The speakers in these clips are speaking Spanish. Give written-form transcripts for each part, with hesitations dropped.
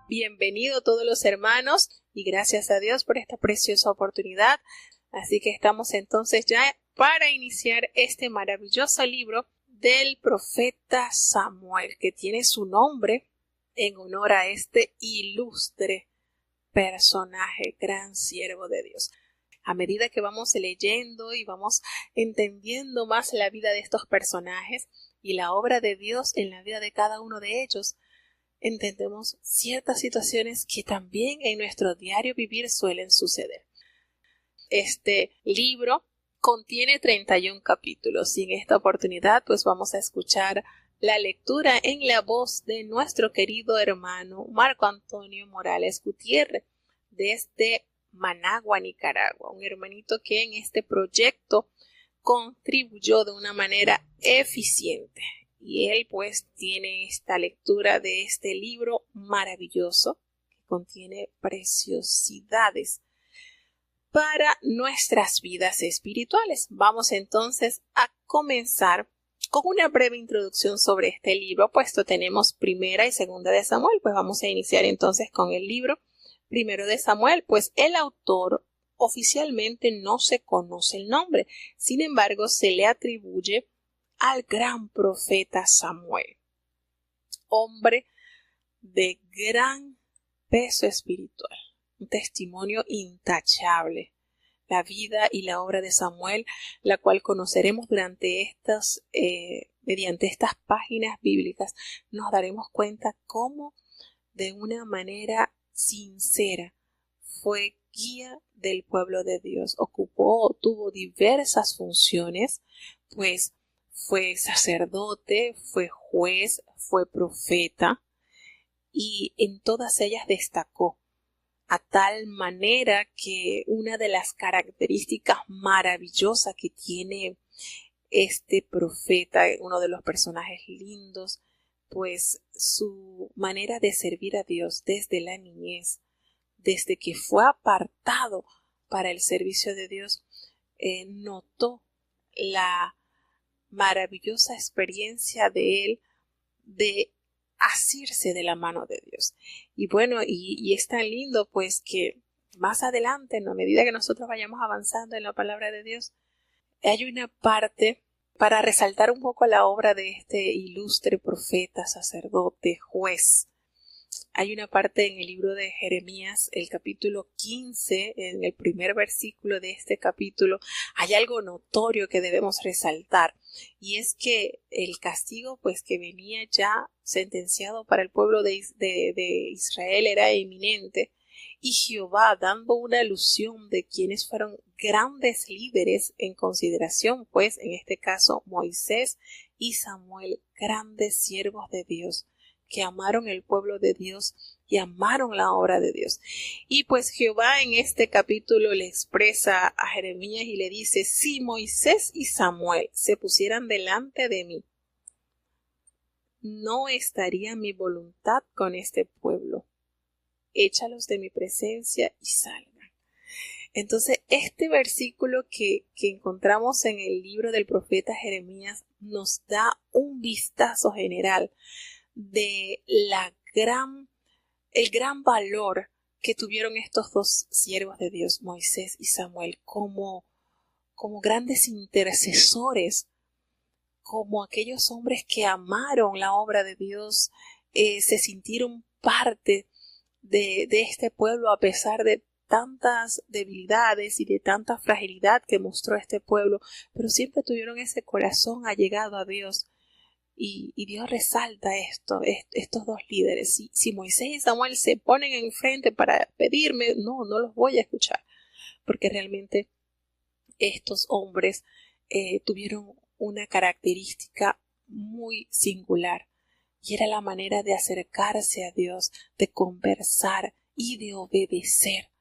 Bienvenido todos los hermanos y gracias a Dios por esta preciosa oportunidad. Así que estamos entonces ya para iniciar este maravilloso libro del profeta Samuel, que tiene su nombre en honor a este ilustre personaje, gran siervo de Dios. A medida que vamos leyendo y vamos entendiendo más la vida de estos personajes y la obra de Dios en la vida de cada uno de ellos, entendemos ciertas situaciones que también en nuestro diario vivir suelen suceder. Este libro contiene 31 capítulos y en esta oportunidad pues vamos a escuchar la lectura en la voz de nuestro querido hermano Marco Antonio Morales Gutiérrez desde Managua, Nicaragua, un hermanito que en este proyecto contribuyó de una manera eficiente. Y él pues tiene esta lectura de este libro maravilloso que contiene preciosidades para nuestras vidas espirituales. Vamos entonces a comenzar con una breve introducción sobre este libro, puesto tenemos primera y segunda de Samuel, pues vamos a iniciar entonces con el libro primero de Samuel, pues el autor oficialmente no se conoce el nombre, sin embargo se le atribuye al gran profeta Samuel, hombre de gran peso espiritual, un testimonio intachable. La vida y la obra de Samuel, la cual conoceremos mediante estas páginas bíblicas, nos daremos cuenta cómo de una manera sincera fue guía del pueblo de Dios. Tuvo diversas funciones, pues fue sacerdote, fue juez, fue profeta y en todas ellas destacó, a tal manera que una de las características maravillosas que tiene este profeta, uno de los personajes lindos, pues su manera de servir a Dios desde la niñez, desde que fue apartado para el servicio de Dios, notó la maravillosa experiencia de él de asirse de la mano de Dios. Y bueno, y es tan lindo pues que más adelante, a medida que nosotros vayamos avanzando en la palabra de Dios, hay una parte para resaltar un poco la obra de este ilustre profeta, sacerdote, juez. Hay una parte en el libro de Jeremías, el capítulo 15, en el primer versículo de este capítulo, hay algo notorio que debemos resaltar, y es que el castigo pues que venía ya sentenciado para el pueblo de Israel era inminente, y Jehová, dando una alusión de quienes fueron grandes líderes en consideración, pues en este caso Moisés y Samuel, grandes siervos de Dios, que amaron el pueblo de Dios y amaron la obra de Dios. Y pues Jehová en este capítulo le expresa a Jeremías y le dice: si Moisés y Samuel se pusieran delante de mí, no estaría mi voluntad con este pueblo. Échalos de mi presencia y salgan. Entonces, este versículo que encontramos en el libro del profeta Jeremías nos da un vistazo general de el gran valor que tuvieron estos dos siervos de Dios, Moisés y Samuel, como grandes intercesores, como aquellos hombres que amaron la obra de Dios, se sintieron parte de este pueblo a pesar de tantas debilidades y de tanta fragilidad que mostró este pueblo, pero siempre tuvieron ese corazón allegado a Dios. Y Dios resalta estos dos líderes. Si Moisés y Samuel se ponen enfrente para pedirme, no los voy a escuchar, porque realmente estos hombres tuvieron una característica muy singular, y era la manera de acercarse a Dios, de conversar y de obedecer,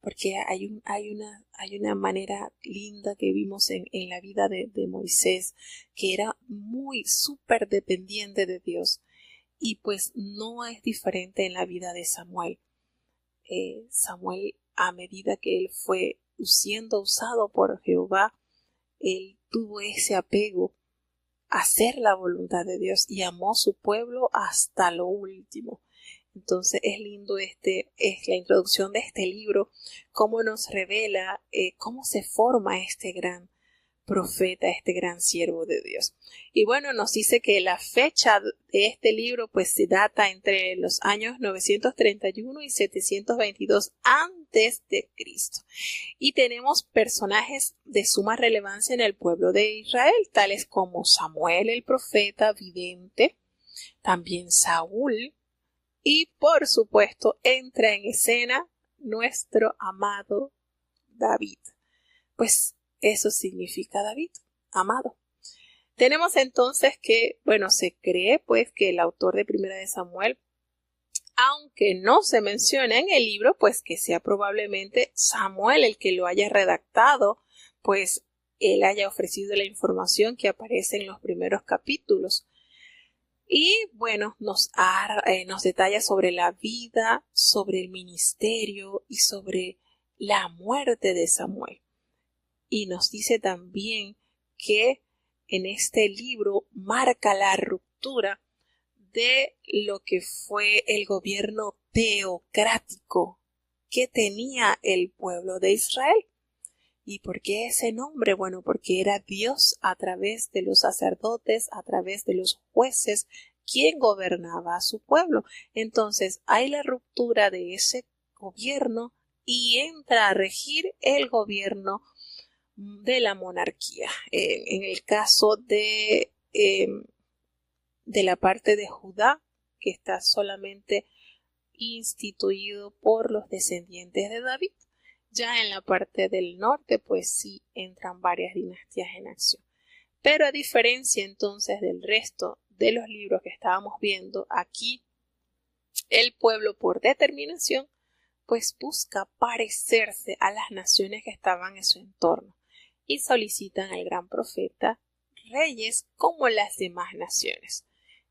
porque hay una manera linda que vimos en la vida de Moisés, que era muy súper dependiente de Dios, y pues no es diferente en la vida de Samuel. Samuel, a medida que él fue siendo usado por Jehová, él tuvo ese apego a hacer la voluntad de Dios y amó su pueblo hasta lo último. Entonces es lindo es la introducción de este libro, cómo nos revela cómo se forma este gran profeta, este gran siervo de Dios. Y bueno, nos dice que la fecha de este libro pues se data entre los años 931 y 722 antes de Cristo. Y tenemos personajes de suma relevancia en el pueblo de Israel, tales como Samuel el profeta vidente, también Saúl, y por supuesto entra en escena nuestro amado David. Pues eso significa David, amado. Tenemos entonces que, se cree pues que el autor de Primera de Samuel, aunque no se menciona en el libro, pues que sea probablemente Samuel el que lo haya redactado, pues él haya ofrecido la información que aparece en los primeros capítulos. Y nos detalla sobre la vida, sobre el ministerio y sobre la muerte de Samuel. Y nos dice también que en este libro marca la ruptura de lo que fue el gobierno teocrático que tenía el pueblo de Israel. ¿Y por qué ese nombre? Bueno, porque era Dios a través de los sacerdotes, a través de los jueces, quien gobernaba a su pueblo. Entonces hay la ruptura de ese gobierno y entra a regir el gobierno de la monarquía. En el caso de la parte de Judá, que está solamente instituido por los descendientes de David. Ya en la parte del norte, pues sí entran varias dinastías en acción. Pero a diferencia entonces del resto de los libros que estábamos viendo, aquí el pueblo por determinación pues busca parecerse a las naciones que estaban en su entorno y solicitan al gran profeta reyes como las demás naciones.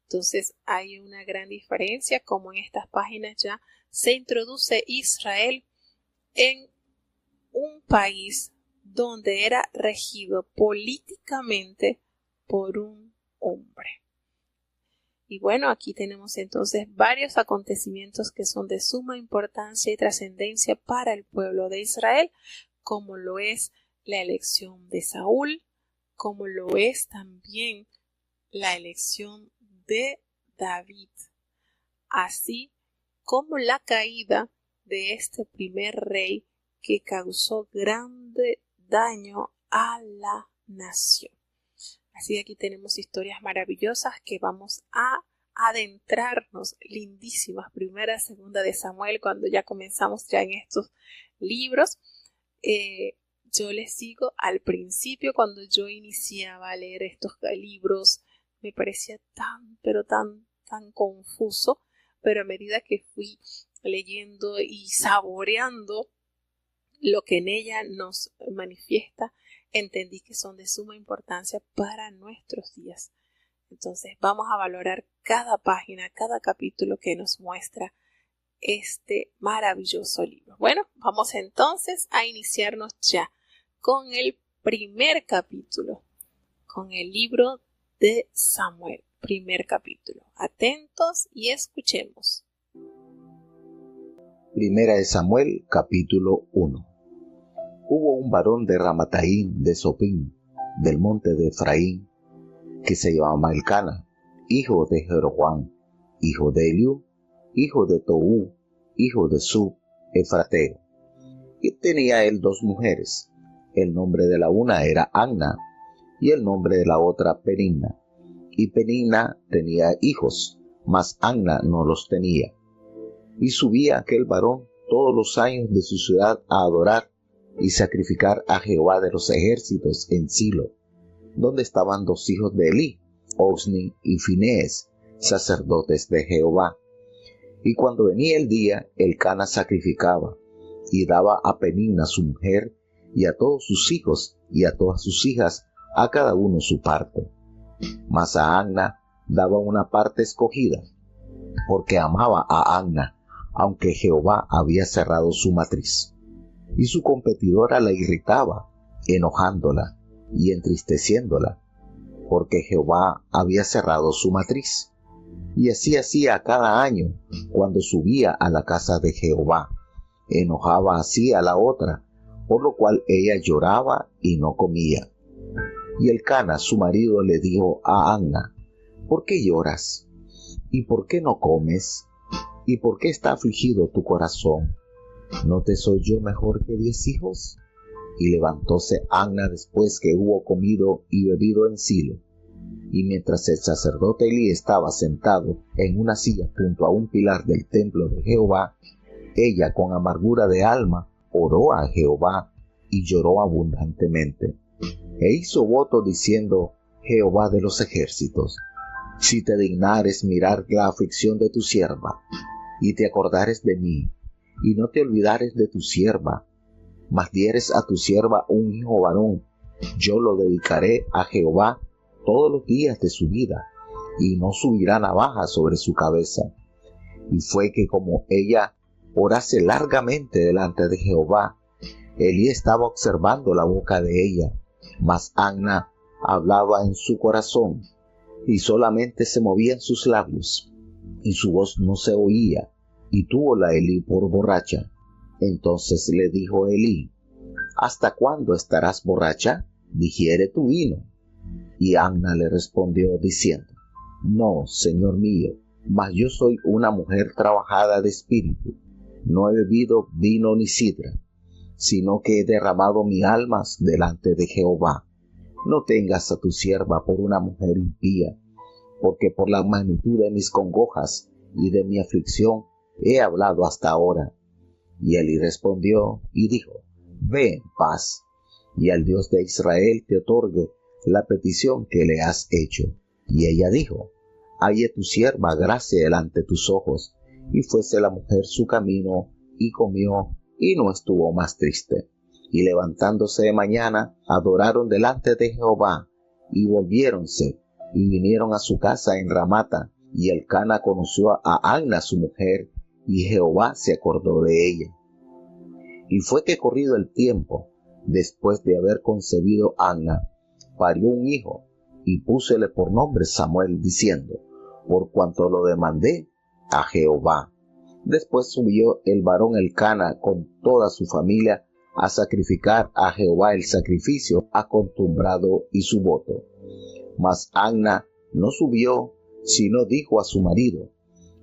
Entonces hay una gran diferencia como en estas páginas ya se introduce Israel en un país donde era regido políticamente por un hombre. Y aquí tenemos entonces varios acontecimientos que son de suma importancia y trascendencia para el pueblo de Israel, como lo es la elección de Saúl, como lo es también la elección de David, así como la caída de este primer rey que causó grande daño a la nación. Así que aquí tenemos historias maravillosas que vamos a adentrarnos, lindísimas, primera, segunda de Samuel, cuando ya comenzamos ya en estos libros. Yo les sigo al principio, cuando yo iniciaba a leer estos libros, me parecía pero tan confuso, pero a medida que fui leyendo y saboreando lo que en ella nos manifiesta, entendí que son de suma importancia para nuestros días. Entonces vamos a valorar cada página, cada capítulo que nos muestra este maravilloso libro. Bueno, vamos entonces a iniciarnos ya con el primer capítulo, con el libro de Samuel, primer capítulo. Atentos y escuchemos. Primera de Samuel, capítulo 1. Hubo un varón de Ramataim de Sopim, del monte de Efraín, que se llamaba Elcana, hijo de Jeroboam, hijo de Eliú, hijo de Toú, hijo de Sub, efrateo. Y tenía él 2 mujeres. El nombre de la una era Anna, y el nombre de la otra Penina. Y Penina tenía hijos, mas Anna no los tenía. Y subía aquel varón todos los años de su ciudad a adorar y sacrificar a Jehová de los ejércitos en Silo, donde estaban 2 hijos de Elí, Osni y Finés, sacerdotes de Jehová. Y cuando venía el día, Elcana sacrificaba, y daba a Penina su mujer, y a todos sus hijos, y a todas sus hijas, a cada uno su parte. Mas a Anna daba una parte escogida, porque amaba a Anna, aunque Jehová había cerrado su matriz. Y su competidora la irritaba, enojándola y entristeciéndola, porque Jehová había cerrado su matriz. Y así hacía cada año cuando subía a la casa de Jehová. Enojaba así a la otra, por lo cual ella lloraba y no comía. Y Elcana, su marido, le dijo a Anna: ¿por qué lloras? ¿Y por qué no comes? ¿Y por qué está afligido tu corazón? ¿No te soy yo mejor que 10 hijos? Y levantóse Anna después que hubo comido y bebido en Silo. Y mientras el sacerdote Elí estaba sentado en una silla junto a un pilar del templo de Jehová, ella con amargura de alma oró a Jehová y lloró abundantemente. E hizo voto diciendo: Jehová de los ejércitos, si te dignares mirar la aflicción de tu sierva, y te acordares de mí, y no te olvidares de tu sierva, mas dieres a tu sierva un hijo varón, yo lo dedicaré a Jehová todos los días de su vida, y no subirá navaja sobre su cabeza. Y fue que como ella orase largamente delante de Jehová, Elí estaba observando la boca de ella, mas Anna hablaba en su corazón, y solamente se movían sus labios, y su voz no se oía, y túvola Elí por borracha. Entonces le dijo Elí: ¿hasta cuándo estarás borracha? Digiere tu vino. Y Anna le respondió diciendo: no, señor mío, mas yo soy una mujer trabajada de espíritu, no he bebido vino ni sidra, sino que he derramado mi alma delante de Jehová. No tengas a tu sierva por una mujer impía, porque por la magnitud de mis congojas y de mi aflicción he hablado hasta ahora. Y Elí respondió y dijo: ve en paz, y al Dios de Israel te otorgue la petición que le has hecho. Y ella dijo: halle tu sierva gracia delante de tus ojos. Y fuese la mujer su camino, y comió, y no estuvo más triste. Y levantándose de mañana, adoraron delante de Jehová, y volviéronse, y vinieron a su casa en Ramata. Y Elcana conoció a Anna su mujer, y Jehová se acordó de ella. Y fue que corrido el tiempo, después de haber concebido Anna, parió un hijo, y púsele por nombre Samuel, diciendo: por cuanto lo demandé a Jehová. Después subió el varón Elcana con toda su familia a sacrificar a Jehová el sacrificio acostumbrado y su voto. Mas Anna no subió, sino dijo a su marido: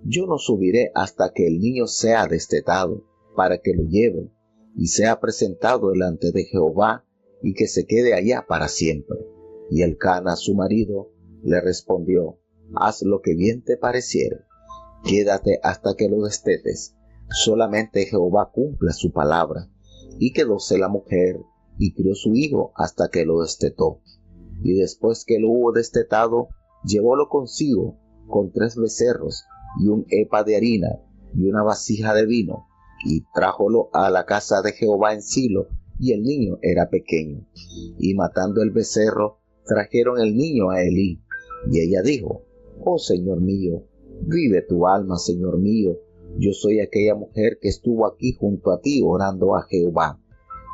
yo no subiré hasta que el niño sea destetado, para que lo lleven, y sea presentado delante de Jehová, y que se quede allá para siempre. Y Elcana su marido le respondió: haz lo que bien te pareciere, quédate hasta que lo destetes, solamente Jehová cumpla su palabra. Y quedóse la mujer, y crió su hijo hasta que lo destetó. Y después que lo hubo destetado, llevólo consigo con 3 becerros, y un epa de harina, y una vasija de vino, y trájolo a la casa de Jehová en Silo, y el niño era pequeño. Y matando el becerro, trajeron el niño a Elí. Y ella dijo: oh Señor mío, vive tu alma, Señor mío, yo soy aquella mujer que estuvo aquí junto a ti orando a Jehová.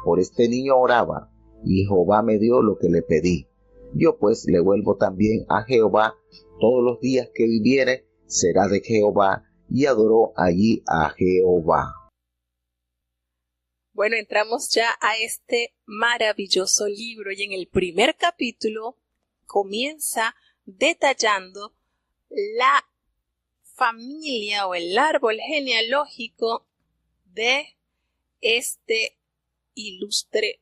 Por este niño oraba, y Jehová me dio lo que le pedí. Yo pues le vuelvo también a Jehová, todos los días que viviere será de Jehová. Y adoró allí a Jehová. Bueno, entramos ya a este maravilloso libro, y en el primer capítulo comienza detallando la familia o el árbol genealógico de este ilustre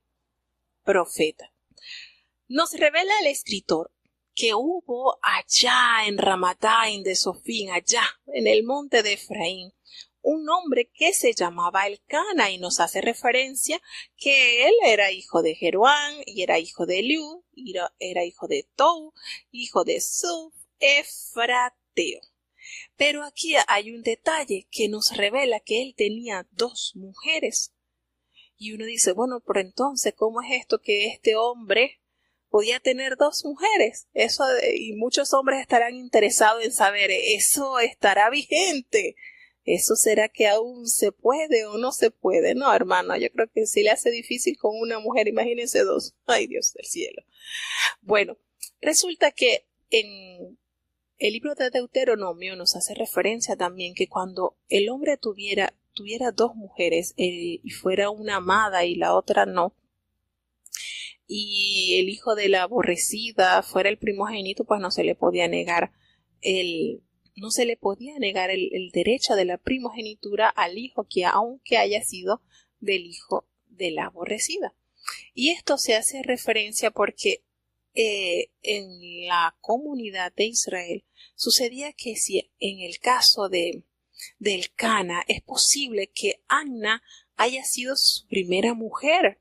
profeta. Nos revela el escritor que hubo allá en Ramataim de Sofín, allá en el monte de Efraín, un hombre que se llamaba Elcana, y nos hace referencia que él era hijo de Jeroam, y era hijo de Eliú, y era hijo de Tou, hijo de Suf, Efrateo. Pero aquí hay un detalle que nos revela que él tenía 2 mujeres. Y uno dice: bueno, pero entonces, ¿cómo es esto que este hombre podía tener 2 mujeres? Y muchos hombres estarán interesados en saber, ¿eso estará vigente? ¿Eso será que aún se puede o no se puede? No, hermano, yo creo que si le hace difícil con una mujer, imagínense 2. Ay, Dios del cielo. Bueno, resulta que en el libro de Deuteronomio nos hace referencia también que cuando el hombre tuviera dos mujeres y fuera una amada y la otra no, y el hijo de la aborrecida fuera el primogénito, pues no se le podía negar el derecho de la primogenitura al hijo que aunque haya sido del hijo de la aborrecida. Y esto se hace referencia porque en la comunidad de Israel sucedía que si en el caso del Cana es posible que Anna haya sido su primera mujer,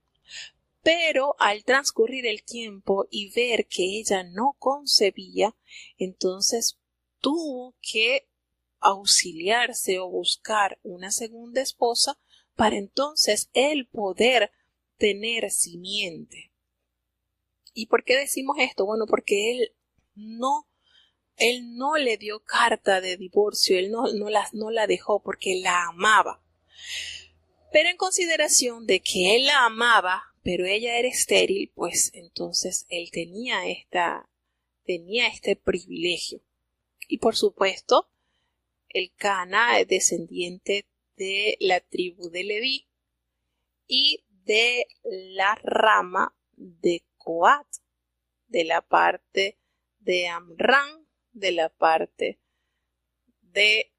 pero al transcurrir el tiempo y ver que ella no concebía, entonces tuvo que auxiliarse o buscar una segunda esposa para entonces él poder tener simiente. ¿Y por qué decimos esto? Bueno, porque él no le dio carta de divorcio, él no la dejó porque la amaba. Pero en consideración de que él la amaba, pero ella era estéril, pues entonces él tenía este privilegio. Y por supuesto, el Cana es descendiente de la tribu de Leví y de la rama de Coat, de la parte de Amram, de la parte de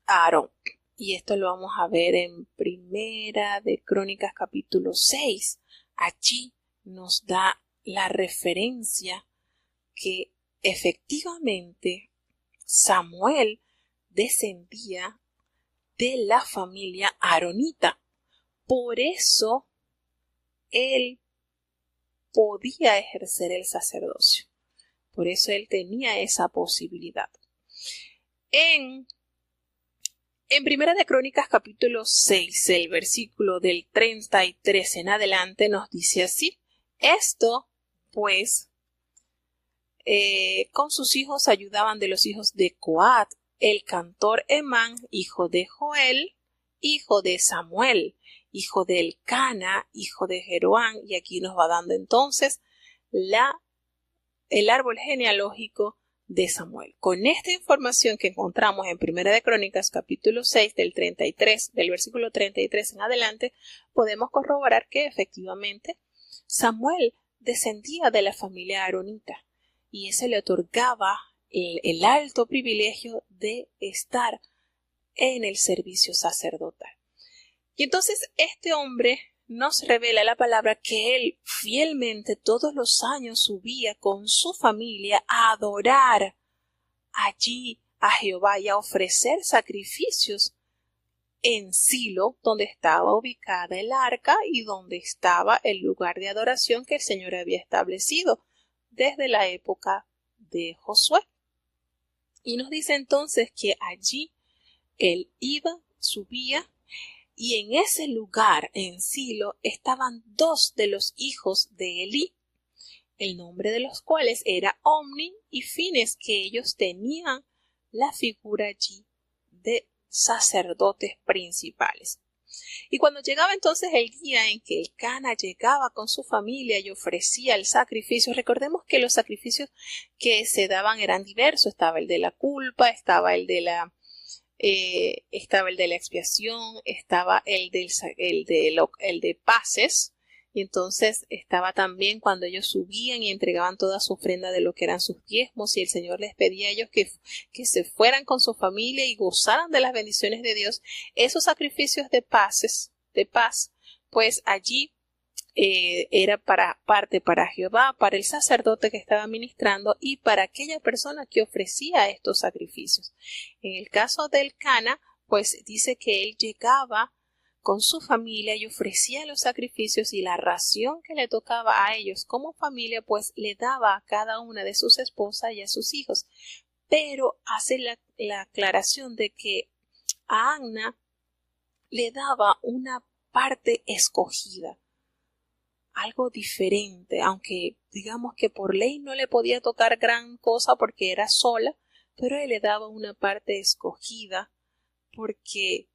Aarón. Y esto lo vamos a ver en Primera de Crónicas capítulo 6. Allí nos da la referencia que efectivamente Samuel descendía de la familia aaronita. Por eso él podía ejercer el sacerdocio. Por eso él tenía esa posibilidad. En Primera de Crónicas capítulo 6, el versículo del 33 en adelante nos dice así: esto, pues, con sus hijos ayudaban de los hijos de Coat, el cantor Emán, hijo de Joel, hijo de Samuel, hijo de Elcana, hijo de Jeroán, y aquí nos va dando entonces el árbol genealógico de Samuel. Con esta información que encontramos en Primera de Crónicas capítulo 6 del versículo 33 en adelante, podemos corroborar que efectivamente Samuel descendía de la familia aaronita y eso le otorgaba el alto privilegio de estar en el servicio sacerdotal. Y entonces este hombre nos revela la palabra que él fielmente todos los años subía con su familia a adorar allí a Jehová y a ofrecer sacrificios en Silo, donde estaba ubicada el arca y donde estaba el lugar de adoración que el Señor había establecido desde la época de Josué. Y nos dice entonces que allí él iba, subía, y en ese lugar, en Silo, estaban dos de los hijos de Elí, el nombre de los cuales era Omni y Fines, que ellos tenían la figura allí de sacerdotes principales. Y cuando llegaba entonces el día en que el Cana llegaba con su familia y ofrecía el sacrificio, recordemos que los sacrificios que se daban eran diversos, estaba el de la culpa, estaba el de la expiación, estaba el de paces, y entonces estaba también cuando ellos subían y entregaban toda su ofrenda de lo que eran sus diezmos, y el Señor les pedía a ellos que se fueran con su familia y gozaran de las bendiciones de Dios. Esos sacrificios de paz, pues allí era parte para Jehová, para el sacerdote que estaba ministrando y para aquella persona que ofrecía estos sacrificios. En el caso del Cana, pues dice que él llegaba con su familia y ofrecía los sacrificios y la ración que le tocaba a ellos como familia, pues le daba a cada una de sus esposas y a sus hijos. Pero hace la aclaración de que a Anna le daba una parte escogida, algo diferente, aunque digamos que por ley no le podía tocar gran cosa porque era sola, pero él le daba una parte escogida porque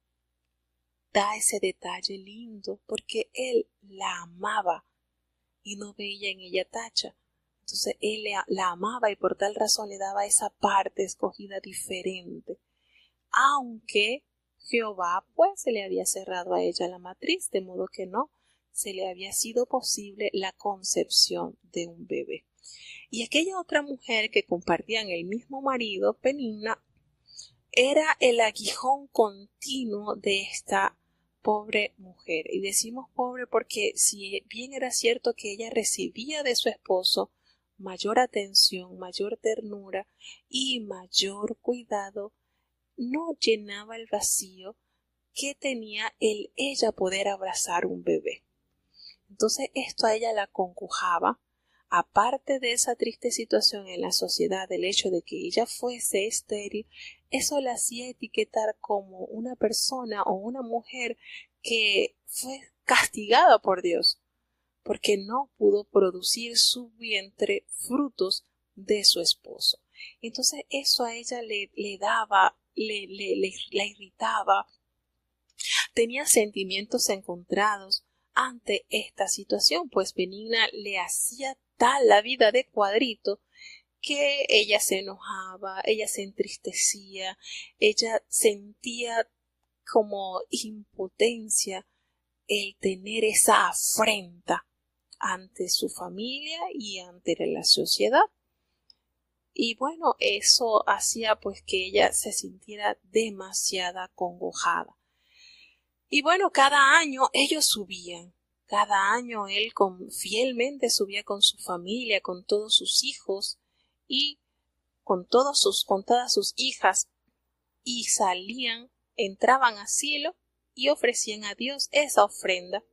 da ese detalle lindo, porque él la amaba y no veía en ella tacha. Entonces él la amaba y por tal razón le daba esa parte escogida diferente. Aunque Jehová pues se le había cerrado a ella la matriz, de modo que no se le había sido posible la concepción de un bebé. Y aquella otra mujer que compartían el mismo marido, Penina, era el aguijón continuo de esta pobre mujer. Y decimos pobre porque si bien era cierto que ella recibía de su esposo mayor atención, mayor ternura y mayor cuidado, no llenaba el vacío que tenía el ella poder abrazar un bebé. Entonces esto a ella la congojaba. Aparte de esa triste situación en la sociedad, del hecho de que ella fuese estéril, eso la hacía etiquetar como una persona o una mujer que fue castigada por Dios, porque no pudo producir su vientre frutos de su esposo. Entonces eso a ella le daba, la irritaba, tenía sentimientos encontrados ante esta situación, pues Penina le hacía tal la vida de cuadrito que ella se enojaba, ella se entristecía, ella sentía como impotencia el tener esa afrenta ante su familia y ante la sociedad. Y bueno, eso hacía pues que ella se sintiera demasiado acongojada. Y bueno, cada año ellos subían. Cada año él fielmente subía con su familia, con todos sus hijos y con todas sus hijas, y salían, entraban a cielo y ofrecían a Dios esa ofrenda.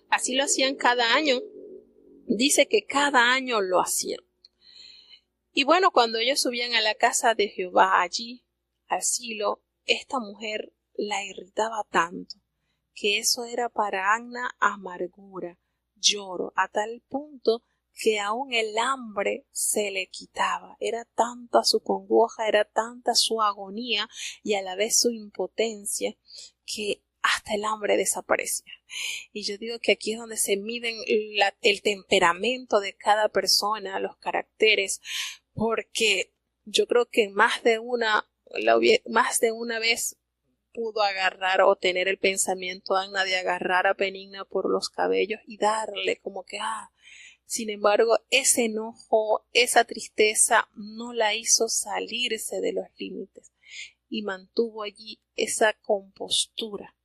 Así lo hacían cada año. Dice que cada año lo hacían. Y bueno, cuando ellos subían a la casa de Jehová allí, al cielo, esta mujer la irritaba tanto que eso era para Anna amargura, lloro, a tal punto que aún el hambre se le quitaba. Era tanta su congoja, era tanta su agonía y a la vez su impotencia que hasta el hambre desaparecía. Y yo digo que aquí es donde se miden el temperamento de cada persona, los caracteres, porque yo creo que más de una vez pudo agarrar o tener el pensamiento Anna de agarrar a Penina por los cabellos y darle como que sin embargo ese enojo, esa tristeza no la hizo salirse de los límites y mantuvo allí esa compostura,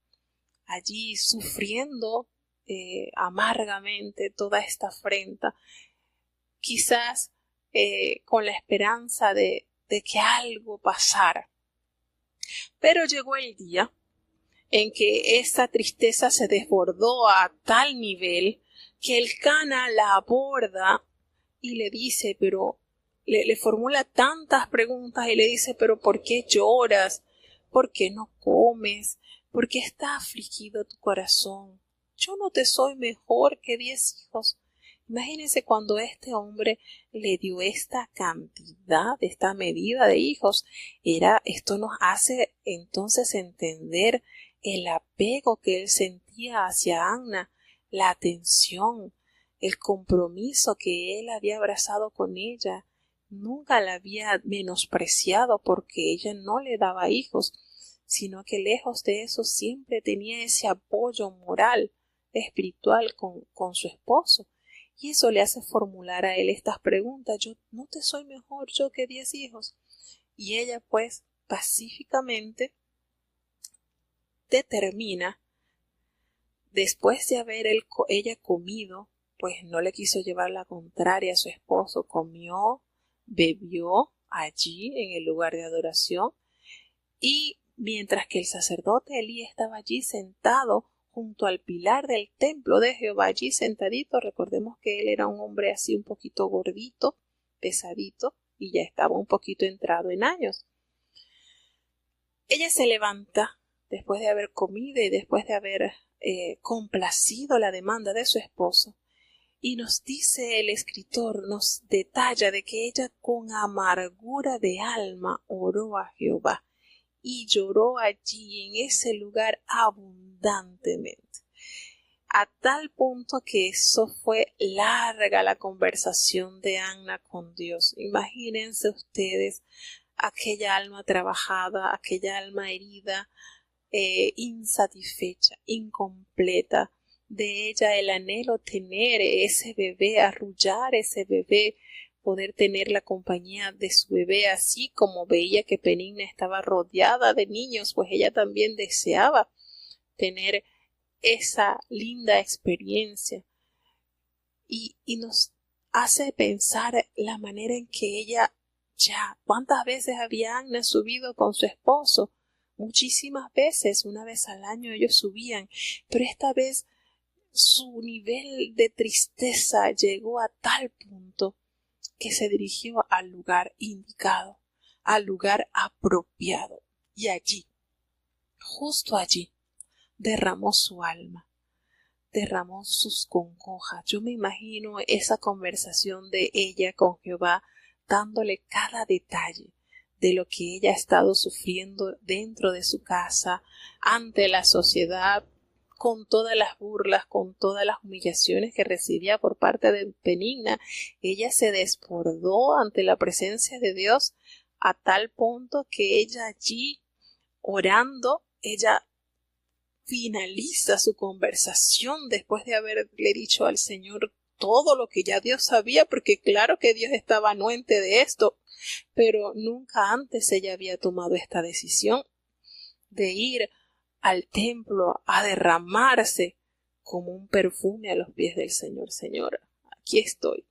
allí sufriendo amargamente toda esta afrenta, quizás con la esperanza de que algo pasara. Pero llegó el día en que esa tristeza se desbordó a tal nivel que el Cana la aborda y le dice, pero le formula tantas preguntas y le dice, pero ¿por qué lloras? ¿Por qué no comes? ¿Por qué está afligido tu corazón? Yo no te soy mejor que 10 hijos. Imagínense cuando este hombre le dio esta cantidad, esta medida de hijos. Esto nos hace entonces entender el apego que él sentía hacia Anna, la atención, el compromiso que él había abrazado con ella. Nunca la había menospreciado porque ella no le daba hijos, sino que lejos de eso siempre tenía ese apoyo moral, espiritual con su esposo. Y eso le hace formular a él estas preguntas. Yo no te soy mejor yo que 10 hijos. Y ella pues pacíficamente determina, después de haber ella comido, pues no le quiso llevar la contraria a su esposo, comió, bebió allí en el lugar de adoración, y mientras que el sacerdote Elí estaba allí sentado junto al pilar del templo de Jehová, allí sentadito, recordemos que él era un hombre así un poquito gordito, pesadito, y ya estaba un poquito entrado en años. Ella se levanta después de haber comido y después de haber complacido la demanda de su esposo, y nos dice el escritor, nos detalla de que ella con amargura de alma oró a Jehová y lloró allí en ese lugar abundantemente. a tal punto que eso fue larga la conversación de Anna con Dios. Imagínense ustedes aquella alma trabajada, aquella alma herida, insatisfecha, incompleta, de ella el anhelo tener ese bebé, arrullar ese bebé, poder tener la compañía de su bebé, así como veía que Penina estaba rodeada de niños, pues ella también deseaba tener esa linda experiencia. Y nos hace pensar la manera en que ella cuántas veces había Anna subido con su esposo. Muchísimas veces, una vez al año ellos subían, pero esta vez su nivel de tristeza llegó a tal punto que se dirigió al lugar indicado, al lugar apropiado, y allí, justo allí, derramó su alma, derramó sus congojas. Yo me imagino esa conversación de ella con Jehová, dándole cada detalle de lo que ella ha estado sufriendo dentro de su casa, ante la sociedad, con todas las burlas, con todas las humillaciones que recibía por parte de Penina. Ella se desbordó ante la presencia de Dios a tal punto que ella allí, orando, ella finaliza su conversación después de haberle dicho al Señor todo lo que ya Dios sabía, porque claro que Dios estaba anuente de esto, pero nunca antes ella había tomado esta decisión de ir al templo a derramarse como un perfume a los pies del Señor. Señora, aquí estoy.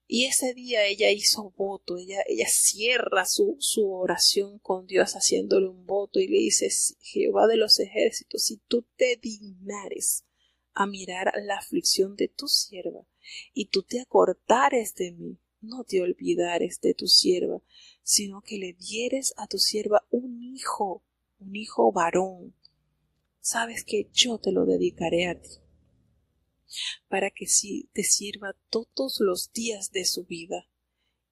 Y ese día ella hizo voto, ella cierra su oración con Dios haciéndole un voto y le dice: Jehová de los ejércitos, si tú te dignares a mirar la aflicción de tu sierva y tú te acordares de mí, no te olvidares de tu sierva, sino que le dieres a tu sierva un hijo varón, sabes que yo te lo dedicaré a ti, para que sí te sirva todos los días de su vida,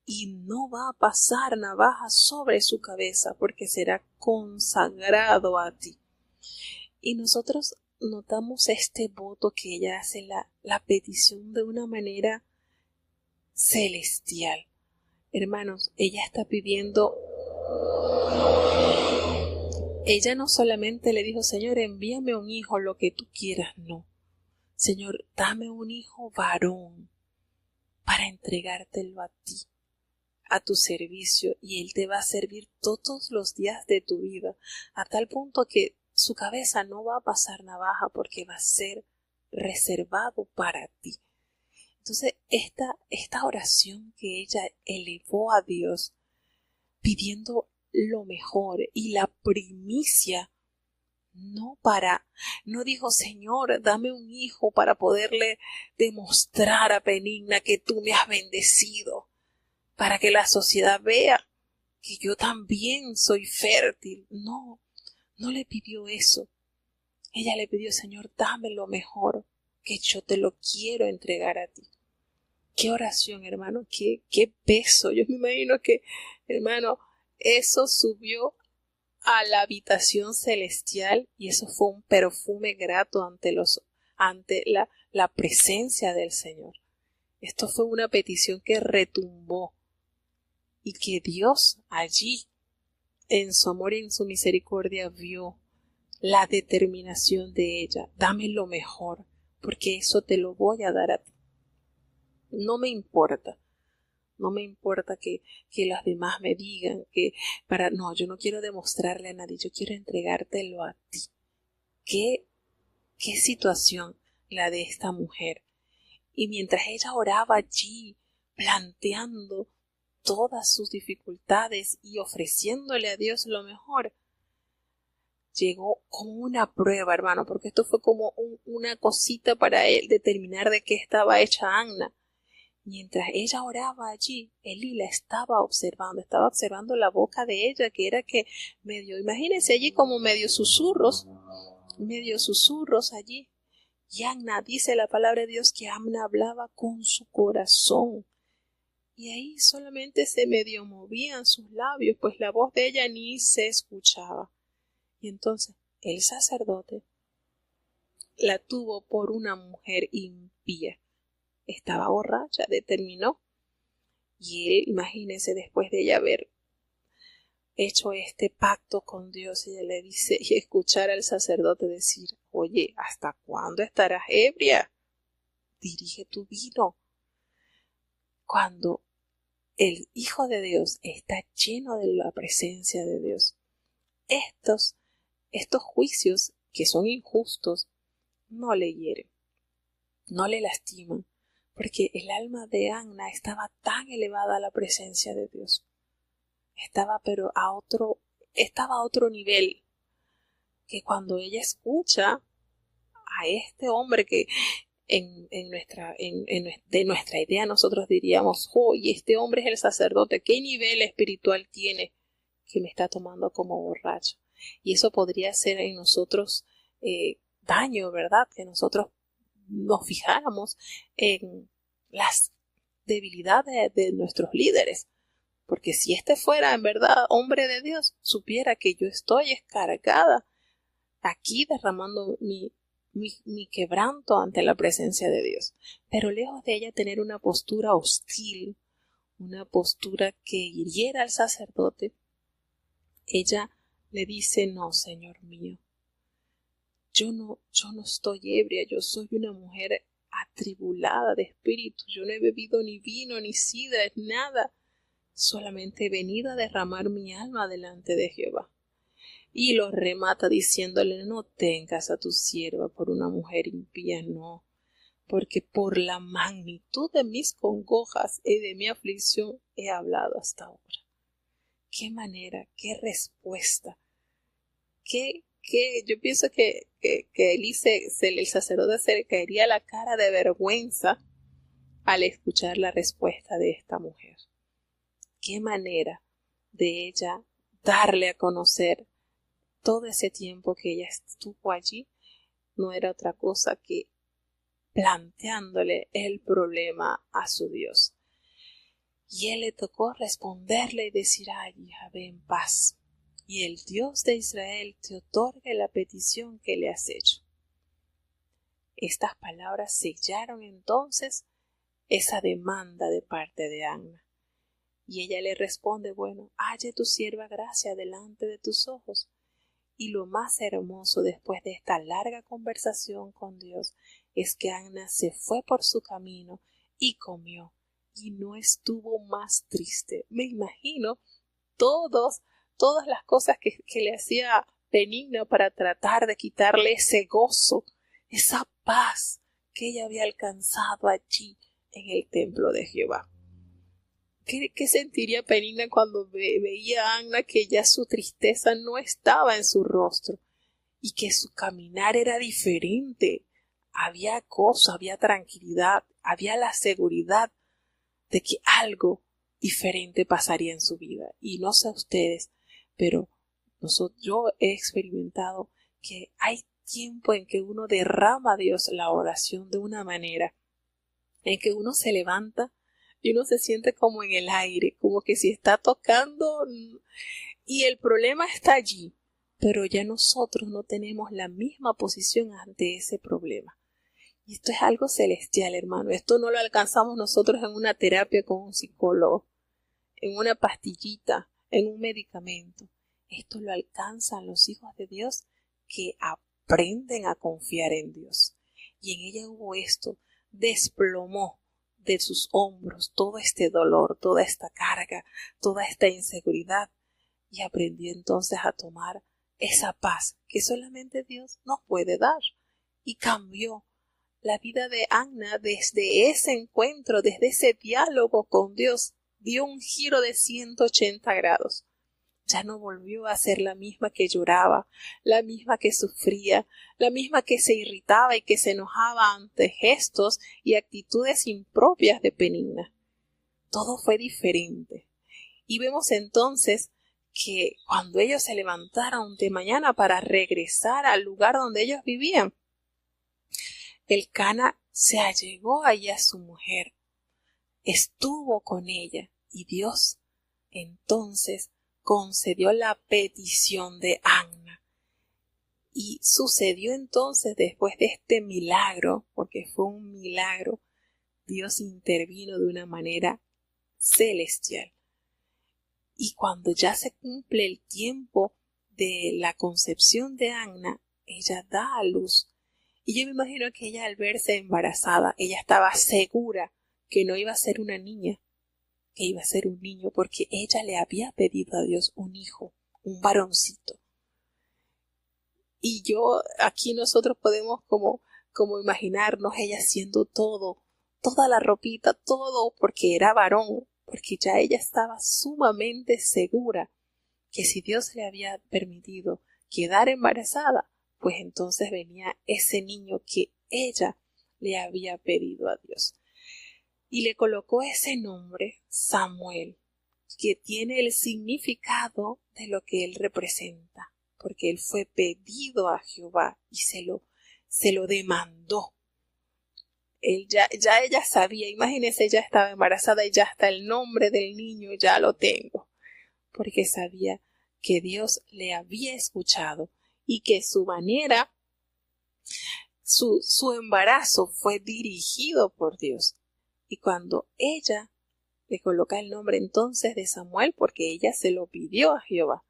y no va a pasar navaja sobre su cabeza, porque será consagrado a ti. Y nosotros notamos este voto que ella hace, la petición de una manera celestial. Hermanos, ella está pidiendo. Ella no solamente le dijo: Señor, envíame un hijo, lo que tú quieras, no. Señor, dame un hijo varón para entregártelo a ti, a tu servicio, y él te va a servir todos los días de tu vida, a tal punto que su cabeza no va a pasar navaja, porque va a ser reservado para ti. Entonces, esta oración que ella elevó a Dios, pidiendo lo mejor y la primicia, no dijo: Señor, dame un hijo para poderle demostrar a Penina que tú me has bendecido, para que la sociedad vea que yo también soy fértil. No le pidió eso. Ella le pidió: Señor, dame lo mejor, que yo te lo quiero entregar a ti. Qué oración, hermano, qué peso. Yo me imagino que, hermano, eso subió a la habitación celestial, y eso fue un perfume grato ante la presencia del Señor. Esto fue una petición que retumbó, y que Dios allí, en su amor y en su misericordia, vio la determinación de ella: dame lo mejor, porque eso te lo voy a dar a ti. No me importa que los demás me digan yo no quiero demostrarle a nadie, yo quiero entregártelo a ti. Qué situación la de esta mujer. Y mientras ella oraba allí, planteando todas sus dificultades y ofreciéndole a Dios lo mejor, llegó como una prueba, hermano, porque esto fue como una cosita para él determinar de qué estaba hecha Anna. Mientras ella oraba allí, Elí la estaba observando la boca de ella, que era que imagínense allí como medio susurros allí. Y Anna, dice la palabra de Dios, que Anna hablaba con su corazón. Y ahí solamente se medio movían sus labios, pues la voz de ella ni se escuchaba. Y entonces el sacerdote la tuvo por una mujer impía. Estaba borracha, determinó. Y él, imagínese, después de ella haber hecho este pacto con Dios, ella le dice, y escuchar al sacerdote decir, oye, ¿hasta cuándo estarás ebria? Dirige tu vino. Cuando el Hijo de Dios está lleno de la presencia de Dios, estos juicios que son injustos no le hieren, no le lastiman, porque el alma de Anna estaba tan elevada a la presencia de Dios. Estaba a otro nivel, que cuando ella escucha a este hombre que de nuestra idea nosotros diríamos, oye, este hombre es el sacerdote, ¿qué nivel espiritual tiene que me está tomando como borracho? Y eso podría ser en nosotros daño, ¿verdad? Que nosotros nos fijáramos en las debilidades de nuestros líderes. Porque si este fuera en verdad hombre de Dios, supiera que yo estoy descargada aquí derramando mi quebranto ante la presencia de Dios. Pero lejos de ella tener una postura hostil, una postura que hiriera al sacerdote, ella le dice, no, Señor mío, yo no estoy ebria, yo soy una mujer atribulada de espíritu, yo no he bebido ni vino, ni sidra, nada, solamente he venido a derramar mi alma delante de Jehová. Y lo remata diciéndole, no tengas a tu sierva por una mujer impía, no, porque por la magnitud de mis congojas y de mi aflicción he hablado hasta ahora. Qué manera, qué respuesta, yo pienso que el sacerdote se le caería la cara de vergüenza al escuchar la respuesta de esta mujer. Qué manera de ella darle a conocer todo ese tiempo que ella estuvo allí, no era otra cosa que planteándole el problema a su Dios. Y él le tocó responderle y decir, ay, hija, ve en paz, y el Dios de Israel te otorgue la petición que le has hecho. Estas palabras sellaron entonces esa demanda de parte de Anna. Y ella le responde, bueno, halle tu sierva gracia delante de tus ojos. Y lo más hermoso después de esta larga conversación con Dios es que Anna se fue por su camino y comió y no estuvo más triste. Me imagino todas las cosas que le hacía Penina para tratar de quitarle ese gozo, esa paz que ella había alcanzado allí en el templo de Jehová. ¿Qué sentiría Penina cuando veía a Anna que ya su tristeza no estaba en su rostro y que su caminar era diferente? Había gozo, había tranquilidad, había la seguridad de que algo diferente pasaría en su vida. Y no sé ustedes, pero yo he experimentado que hay tiempo en que uno derrama a Dios la oración de una manera en que uno se levanta y uno se siente como en el aire, como que si está tocando y el problema está allí, pero ya nosotros no tenemos la misma posición ante ese problema. Y esto es algo celestial, hermano. Esto no lo alcanzamos nosotros en una terapia con un psicólogo, en una pastillita, en un medicamento. Esto lo alcanzan los hijos de Dios que aprenden a confiar en Dios. Y en ella hubo esto, desplomó de sus hombros todo este dolor, toda esta carga, toda esta inseguridad, y aprendió entonces a tomar esa paz que solamente Dios nos puede dar. Y cambió la vida de Anna desde ese encuentro, desde ese diálogo con Dios, dio un giro de 180 grados. Ya no volvió a ser la misma que lloraba, la misma que sufría, la misma que se irritaba y que se enojaba ante gestos y actitudes impropias de Penina. Todo fue diferente. Y vemos entonces que cuando ellos se levantaron de mañana para regresar al lugar donde ellos vivían, Elcana se allegó allí a su mujer, estuvo con ella, y Dios entonces concedió la petición de Anna. Y sucedió entonces, después de este milagro, porque fue un milagro, Dios intervino de una manera celestial. Y cuando ya se cumple el tiempo de la concepción de Anna, ella da a luz. Y yo me imagino que ella, al verse embarazada, ella estaba segura que no iba a ser una niña, que iba a ser un niño, porque ella le había pedido a Dios un hijo, un varoncito. Y aquí nosotros podemos como imaginarnos ella haciendo todo, toda la ropita, todo, porque era varón, porque ya ella estaba sumamente segura que si Dios le había permitido quedar embarazada, pues entonces venía ese niño que ella le había pedido a Dios. Y le colocó ese nombre, Samuel, que tiene el significado de lo que él representa, porque él fue pedido a Jehová y se lo demandó. Ya ella sabía, imagínese, ella estaba embarazada y ya hasta el nombre del niño ya lo tengo, porque sabía que Dios le había escuchado y que su manera, su embarazo fue dirigido por Dios. Y cuando ella le coloca el nombre entonces de Samuel, porque ella se lo pidió a Jehová,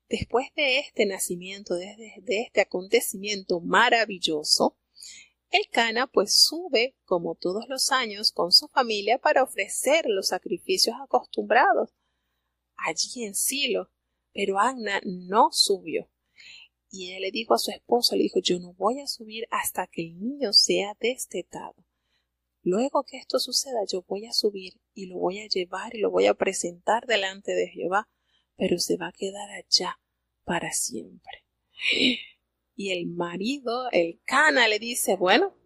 después de este nacimiento, de este acontecimiento maravilloso, Elcana pues sube como todos los años con su familia para ofrecer los sacrificios acostumbrados allí en Silo, pero Anna no subió. Y ella le dijo a su esposo, le dijo, yo no voy a subir hasta que el niño sea destetado. Luego que esto suceda, yo voy a subir y lo voy a llevar y lo voy a presentar delante de Jehová, pero se va a quedar allá para siempre. Y el marido, Elcana, le dice, bueno,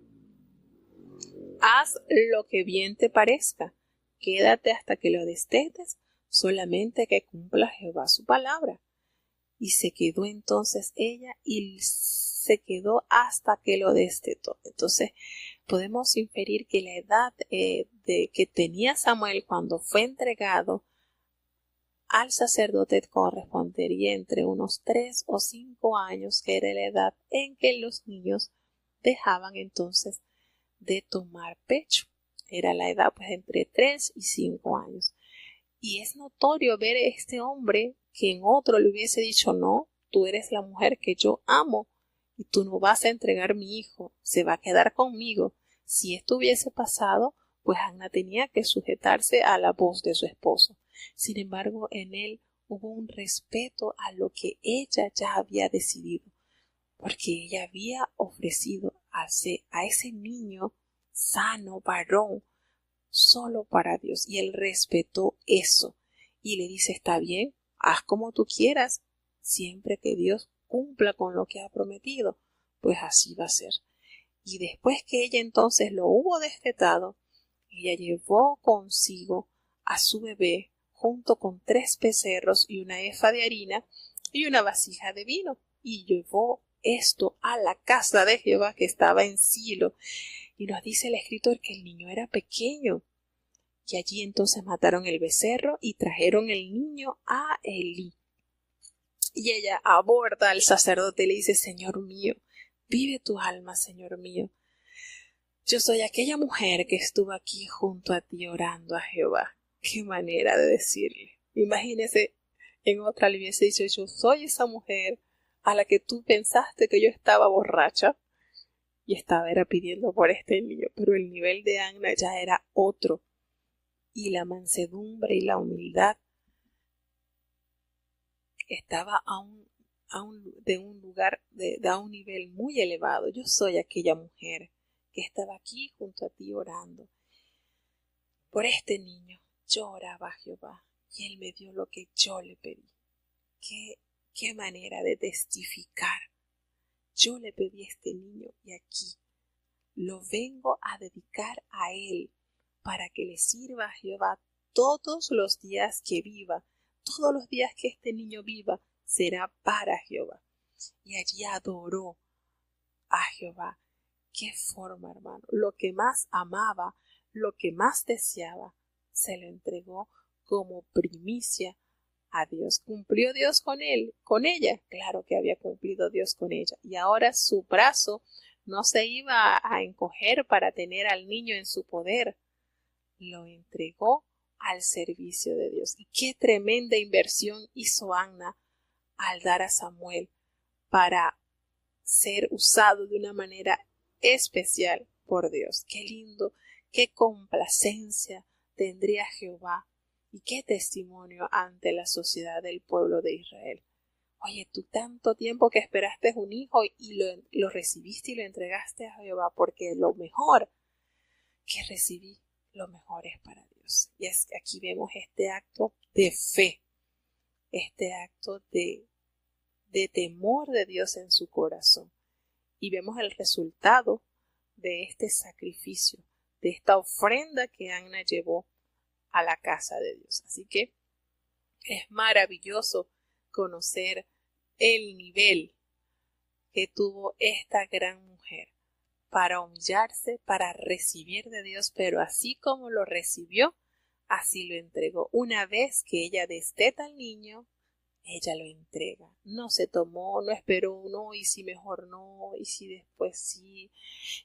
haz lo que bien te parezca, quédate hasta que lo destetes, solamente que cumpla Jehová su palabra. Y se quedó entonces ella y se quedó hasta que lo destetó. Entonces podemos inferir que la edad de que tenía Samuel cuando fue entregado al sacerdote correspondería entre unos 3 o 5 años, que era la edad en que los niños dejaban entonces de tomar pecho. Era la edad pues entre 3 y 5 años. Y es notorio ver a este hombre que en otro le hubiese dicho, no, tú eres la mujer que yo amo y tú no vas a entregar mi hijo, se va a quedar conmigo. Si esto hubiese pasado, pues Anna tenía que sujetarse a la voz de su esposo. Sin embargo, en él hubo un respeto a lo que ella ya había decidido, porque ella había ofrecido a ese niño sano, varón, solo para Dios, y él respetó eso y le dice, está bien, haz como tú quieras, siempre que Dios cumpla con lo que ha prometido, pues así va a ser. Y después que ella entonces lo hubo destetado, ella llevó consigo a su bebé junto con 3 becerros y una efa de harina y una vasija de vino, y llevó esto a la casa de Jehová que estaba en Silo. Y nos dice el escritor que el niño era pequeño. Y allí entonces mataron el becerro y trajeron el niño a Elí. Y ella aborda al sacerdote y le dice, Señor mío, vive tu alma, Señor mío. Yo soy aquella mujer que estuvo aquí junto a ti orando a Jehová. Qué manera de decirle. Imagínese, en otra le hubiese dicho, yo soy esa mujer a la que tú pensaste que yo estaba borracha y era pidiendo por este niño, pero el nivel de Anna ya era otro. Y la mansedumbre y la humildad estaba a un nivel muy elevado. Yo soy aquella mujer que estaba aquí junto a ti orando por este niño. Yo oraba a Jehová y él me dio lo que yo le pedí. Qué manera de testificar. Yo le pedí a este niño y aquí lo vengo a dedicar a él para que le sirva a Jehová todos los días que viva. Todos los días que este niño viva será para Jehová. Y allí adoró a Jehová. Qué forma, hermano. Lo que más amaba, lo que más deseaba, se lo entregó como primicia a Dios. ¿Cumplió Dios con él, con ella? Claro que había cumplido Dios con ella. Y ahora su brazo no se iba a encoger para tener al niño en su poder. Lo entregó al servicio de Dios. Y qué tremenda inversión hizo Anna al dar a Samuel para ser usado de una manera especial por Dios. Qué lindo, qué complacencia tendría Jehová y qué testimonio ante la sociedad del pueblo de Israel. Oye, tú tanto tiempo que esperaste un hijo y lo recibiste y lo entregaste a Jehová, porque lo mejor que recibí, lo mejor es para Dios. Y es que aquí vemos este acto de fe, este acto de temor de Dios en su corazón. Y vemos el resultado de este sacrificio, de esta ofrenda que Anna llevó a la casa de Dios. Así que es maravilloso conocer el nivel que tuvo esta gran mujer para humillarse, para recibir de Dios, pero así como lo recibió, así lo entregó. Una vez que ella desteta al niño, ella lo entrega. No se tomó, no esperó, no, y si mejor no, y si después sí.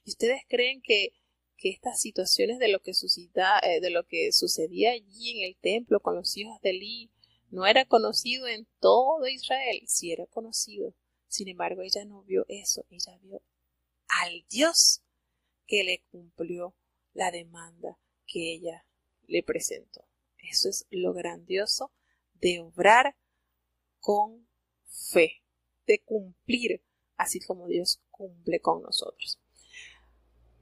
¿Y ustedes creen que estas situaciones de lo que sucedía allí en el templo con los hijos de Elí no era conocido en todo Israel? Sí era conocido. Sin embargo, ella no vio eso. Ella vio al Dios que le cumplió la demanda que ella le presentó. Eso es lo grandioso de obrar con fe, de cumplir así como Dios cumple con nosotros.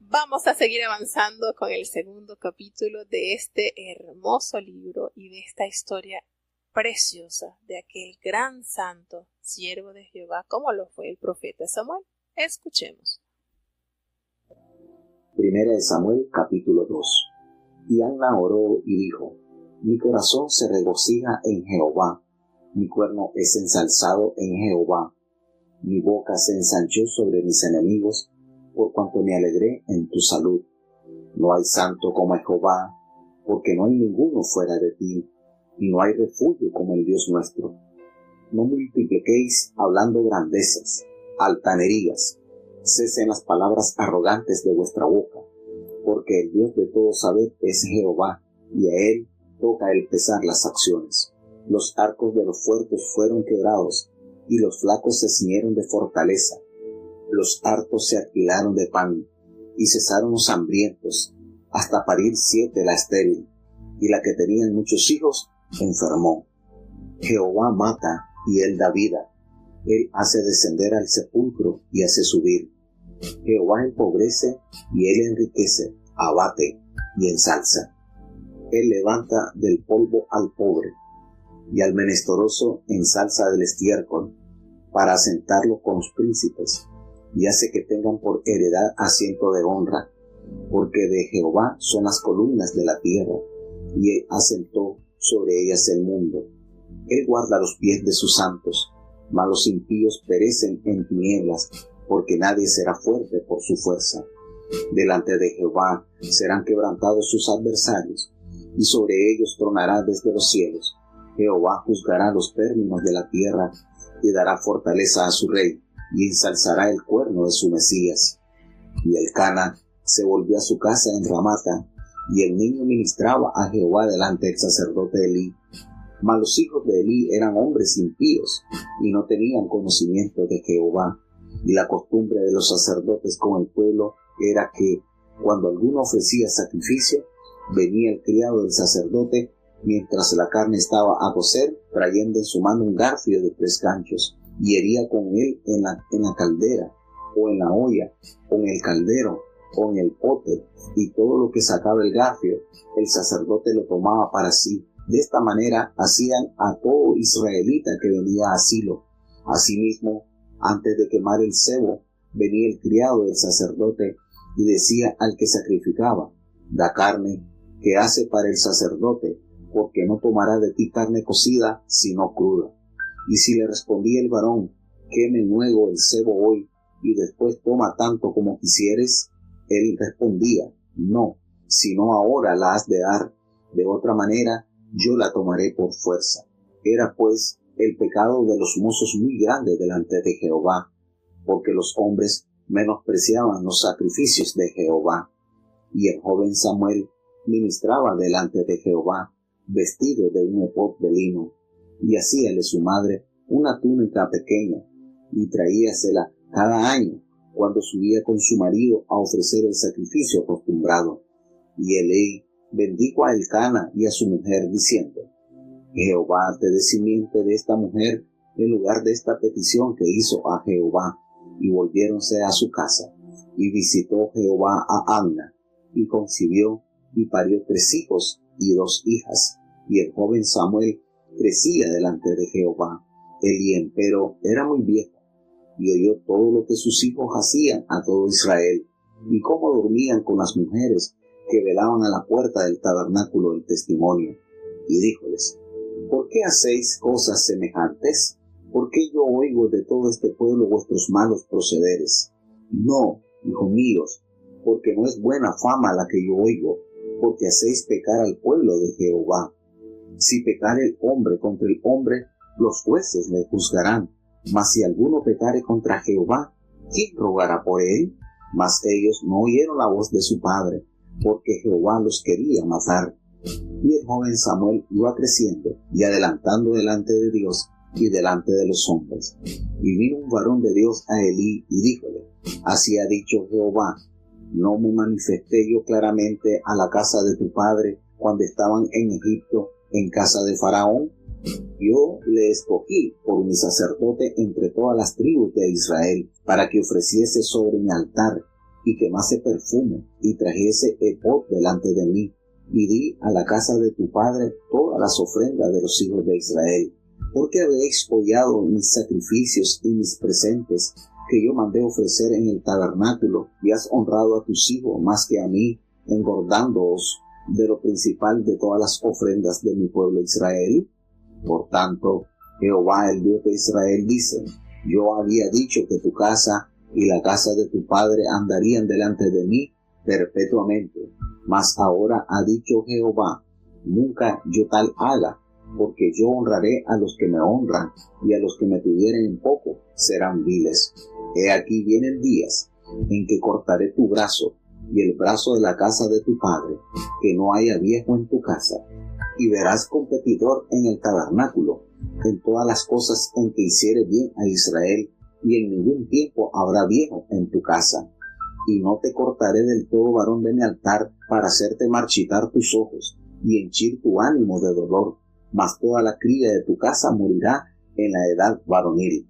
Vamos a seguir avanzando con el segundo capítulo de este hermoso libro y de esta historia preciosa de aquel gran santo, siervo de Jehová, como lo fue el profeta Samuel. Escuchemos. Primera de Samuel, capítulo 2. Y Anna oró y dijo: Mi corazón se regocija en Jehová, mi cuerno es ensalzado en Jehová, mi boca se ensanchó sobre mis enemigos, por cuanto me alegré en tu salud. No hay santo como Jehová, porque no hay ninguno fuera de ti, y no hay refugio como el Dios nuestro. No multipliquéis hablando grandezas, altanerías, cesen las palabras arrogantes de vuestra boca, porque el Dios de todo saber es Jehová, y a él toca el pesar las acciones. Los arcos de los fuertes fueron quebrados, y los flacos se ciñeron de fortaleza. Los hartos se alquilaron de pan, y cesaron los hambrientos, hasta parir 7 la estéril, y la que tenía muchos hijos enfermó. Jehová mata, y él da vida. Él hace descender al sepulcro, y hace subir. Jehová empobrece, y él enriquece, abate, y ensalza. Él levanta del polvo al pobre, y al menesteroso ensalza del estiércol, para asentarlo con los príncipes, y hace que tengan por heredad asiento de honra, porque de Jehová son las columnas de la tierra, y él asentó sobre ellas el mundo. Él guarda los pies de sus santos, mas los impíos perecen en tinieblas, porque nadie será fuerte por su fuerza. Delante de Jehová serán quebrantados sus adversarios, y sobre ellos tronará desde los cielos. Jehová juzgará los términos de la tierra, y dará fortaleza a su rey, y ensalzará el cuerno de su Mesías. Y Elcana se volvió a su casa en Ramata, y el niño ministraba a Jehová delante del sacerdote Elí. Mas los hijos de Elí eran hombres impíos, y no tenían conocimiento de Jehová. Y la costumbre de los sacerdotes con el pueblo era que, cuando alguno ofrecía sacrificio, venía el criado del sacerdote, mientras la carne estaba a cocer, trayendo en su mano un garfio de 3 ganchos, y hería con él en la caldera, o en la olla, o en el caldero, o en el pote, y todo lo que sacaba el garfio, el sacerdote lo tomaba para sí. De esta manera hacían a todo israelita que venía a Silo. Asimismo, antes de quemar el cebo, venía el criado del sacerdote y decía al que sacrificaba: da carne que hace para el sacerdote, porque no tomará de ti carne cocida, sino cruda. Y si le respondía el varón: queme luego el cebo hoy, y después toma tanto como quisieres, él respondía: no, sino ahora la has de dar, de otra manera yo la tomaré por fuerza. Era pues el pecado de los mozos muy grande delante de Jehová, porque los hombres menospreciaban los sacrificios de Jehová. Y el joven Samuel ministraba delante de Jehová, vestido de un efod de lino, y hacíale su madre una túnica pequeña, y traíasela cada año, cuando subía con su marido a ofrecer el sacrificio acostumbrado. Y Elí bendijo a Elcana y a su mujer, diciendo: Jehová te dé simiente de esta mujer en lugar de esta petición que hizo a Jehová. Y volviéronse a su casa. Y visitó Jehová a Anna, y concibió, y parió 3 hijos y 2 hijas. Y el joven Samuel crecía delante de Jehová. Elí empero era muy viejo, y oyó todo lo que sus hijos hacían a todo Israel, y cómo dormían con las mujeres que velaban a la puerta del tabernáculo del testimonio. Y díjoles: ¿por qué hacéis cosas semejantes? ¿Por qué yo oigo de todo este pueblo vuestros malos procederes? No, hijos míos, porque no es buena fama la que yo oigo, porque hacéis pecar al pueblo de Jehová. Si pecare el hombre contra el hombre, los jueces le juzgarán. Mas si alguno pecare contra Jehová, ¿quién rogará por él? Mas ellos no oyeron la voz de su padre, porque Jehová los quería matar. Y el joven Samuel iba creciendo y adelantando delante de Dios y delante de los hombres. Y vino un varón de Dios a Elí y díjole: Así ha dicho Jehová: ¿no me manifesté yo claramente a la casa de tu padre cuando estaban en Egipto, en casa de Faraón? Yo le escogí por mi sacerdote entre todas las tribus de Israel, para que ofreciese sobre mi altar, y quemase perfume, y trajese efod delante de mí, y di a la casa de tu padre todas las ofrendas de los hijos de Israel. ¿Por qué habéis hollado mis sacrificios y mis presentes, que yo mandé ofrecer en el tabernáculo, y has honrado a tus hijos más que a mí, engordándoos de lo principal de todas las ofrendas de mi pueblo Israel? Por tanto, Jehová, el Dios de Israel, dice: Yo había dicho que tu casa y la casa de tu padre andarían delante de mí perpetuamente. Mas ahora ha dicho Jehová: Nunca yo tal haga, porque yo honraré a los que me honran, y a los que me tuvieren en poco serán viles. He aquí vienen días en que cortaré tu brazo y el brazo de la casa de tu padre, que no haya viejo en tu casa, y verás competidor en el tabernáculo, en todas las cosas en que hiciere bien a Israel, y en ningún tiempo habrá viejo en tu casa. Y no te cortaré del todo, varón de mi altar, para hacerte marchitar tus ojos, y henchir tu ánimo de dolor, mas toda la cría de tu casa morirá en la edad varonil.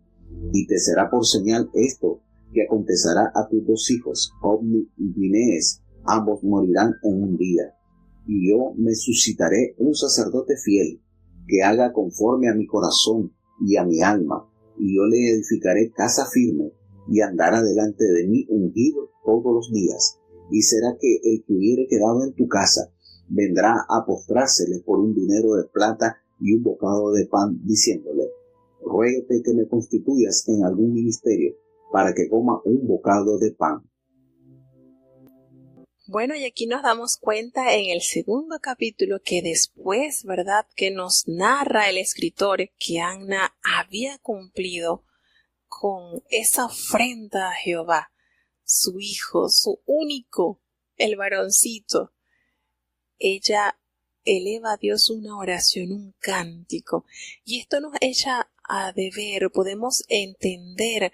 Y te será por señal esto, que acontecerá a tus 2 hijos, Ofni y Finees, ambos morirán en un día. Y yo me suscitaré un sacerdote fiel, que haga conforme a mi corazón y a mi alma, y yo le edificaré casa firme, y andará delante de mí ungido todos los días. Y será que el que hubiere quedado en tu casa vendrá a postrársele por un dinero de plata y un bocado de pan, diciéndole: Ruégate que me constituyas en algún ministerio, para que coma un bocado de pan. Bueno, y aquí nos damos cuenta en el segundo capítulo que después, ¿verdad?, que nos narra el escritor que Anna había cumplido con esa ofrenda a Jehová, su hijo, su único, el varoncito. Ella eleva a Dios una oración, un cántico, y esto nos echa a deber, podemos entender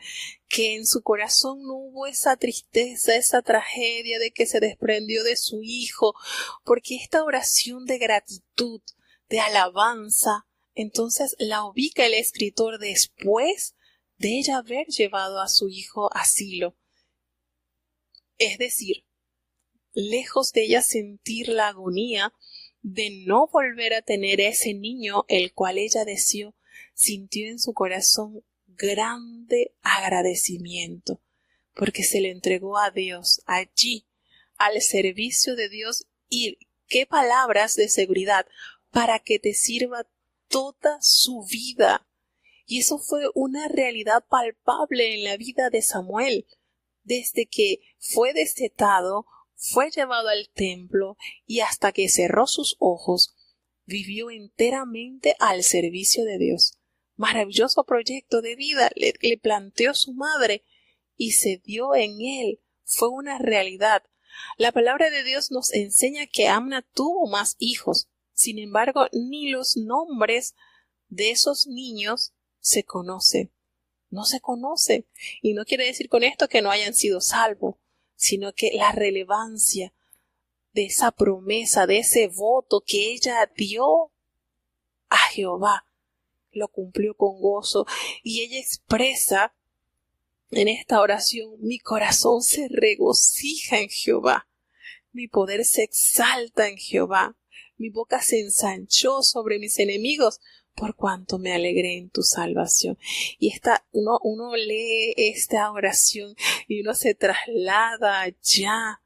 que en su corazón no hubo esa tristeza, esa tragedia de que se desprendió de su hijo, porque esta oración de gratitud, de alabanza, entonces la ubica el escritor después de ella haber llevado a su hijo a Silo. Es decir, lejos de ella sentir la agonía de no volver a tener ese niño el cual ella deseó, sintió en su corazón grande agradecimiento, porque se le entregó a Dios allí, al servicio de Dios. Y qué palabras de seguridad: para que te sirva toda su vida. Y eso fue una realidad palpable en la vida de Samuel, desde que fue destetado, fue llevado al templo y hasta que cerró sus ojos. vivió enteramente al servicio de Dios. Maravilloso proyecto de vida le planteó su madre y se dio en él. Fue una realidad. La palabra de Dios nos enseña que Amna tuvo más hijos. Sin embargo, ni los nombres de esos niños se conocen. No se conocen. Y no quiere decir con esto que no hayan sido salvos, sino que la relevancia de esa promesa, de ese voto que ella dio a Jehová, lo cumplió con gozo. Y ella expresa en esta oración: mi corazón se regocija en Jehová, mi poder se exalta en Jehová, mi boca se ensanchó sobre mis enemigos, por cuanto me alegré en tu salvación. Y uno lee esta oración y uno se traslada ya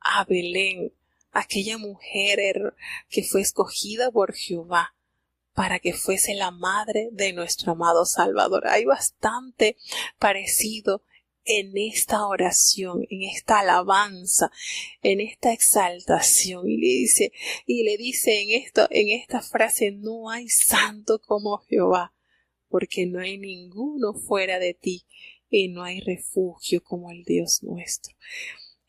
a Belén, aquella mujer que fue escogida por Jehová para que fuese la madre de nuestro amado Salvador. Hay bastante parecido en esta oración, en esta alabanza, en esta exaltación. Y le dice en esta frase: no hay santo como Jehová, porque no hay ninguno fuera de ti, y no hay refugio como el Dios nuestro.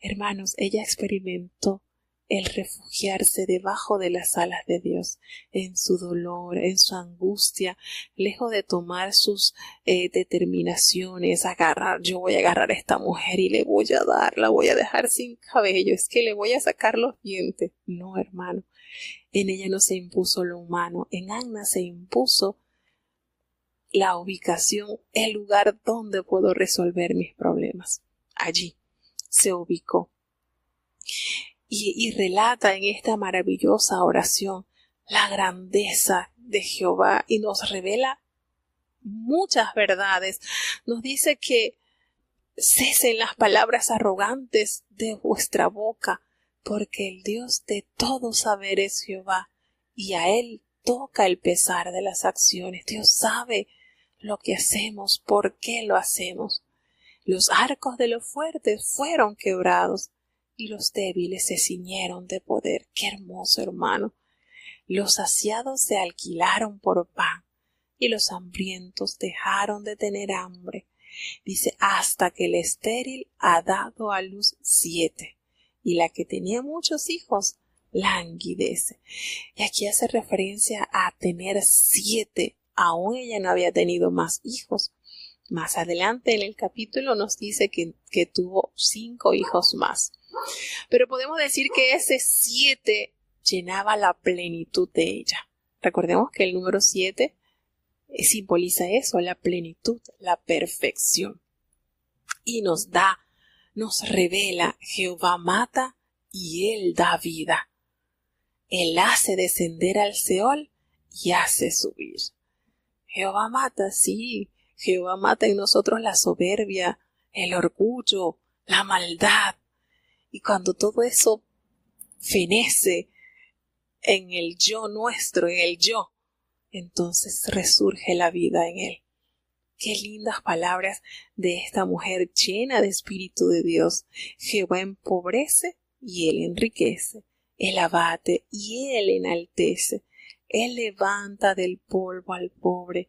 Hermanos, ella experimentó el refugiarse debajo de las alas de Dios, en su dolor, en su angustia, lejos de tomar sus determinaciones, yo voy a agarrar a esta mujer y le voy a dar, la voy a dejar sin cabello, es que le voy a sacar los dientes. No, hermano, en ella no se impuso lo humano, en Amna se impuso la ubicación, el lugar donde puedo resolver mis problemas. Allí se ubicó. Y relata en esta maravillosa oración la grandeza de Jehová y nos revela muchas verdades. Nos dice que cesen las palabras arrogantes de vuestra boca, porque el Dios de todo saber es Jehová, y a Él toca el pesar de las acciones. Dios sabe lo que hacemos, por qué lo hacemos. Los arcos de los fuertes fueron quebrados, y los débiles se ciñeron de poder. Qué hermoso, hermano. Los saciados se alquilaron por pan, y los hambrientos dejaron de tener hambre. Dice: hasta que el estéril ha dado a luz 7, y la que tenía muchos hijos languidece. Y aquí hace referencia a tener 7. Aún ella no había tenido más hijos. Más adelante en el capítulo nos dice que tuvo 5 hijos más. Pero podemos decir que ese 7 llenaba la plenitud de ella. Recordemos que el número 7 simboliza eso, la plenitud, la perfección. Y nos revela: Jehová mata y Él da vida. Él hace descender al Seol y hace subir. Jehová mata, sí. Jehová mata en nosotros la soberbia, el orgullo, la maldad. Y cuando todo eso fenece en el yo nuestro, en el yo, entonces resurge la vida en él. Qué lindas palabras de esta mujer llena de Espíritu de Dios. Jehová empobrece y Él enriquece. Él abate y Él enaltece. Él levanta del polvo al pobre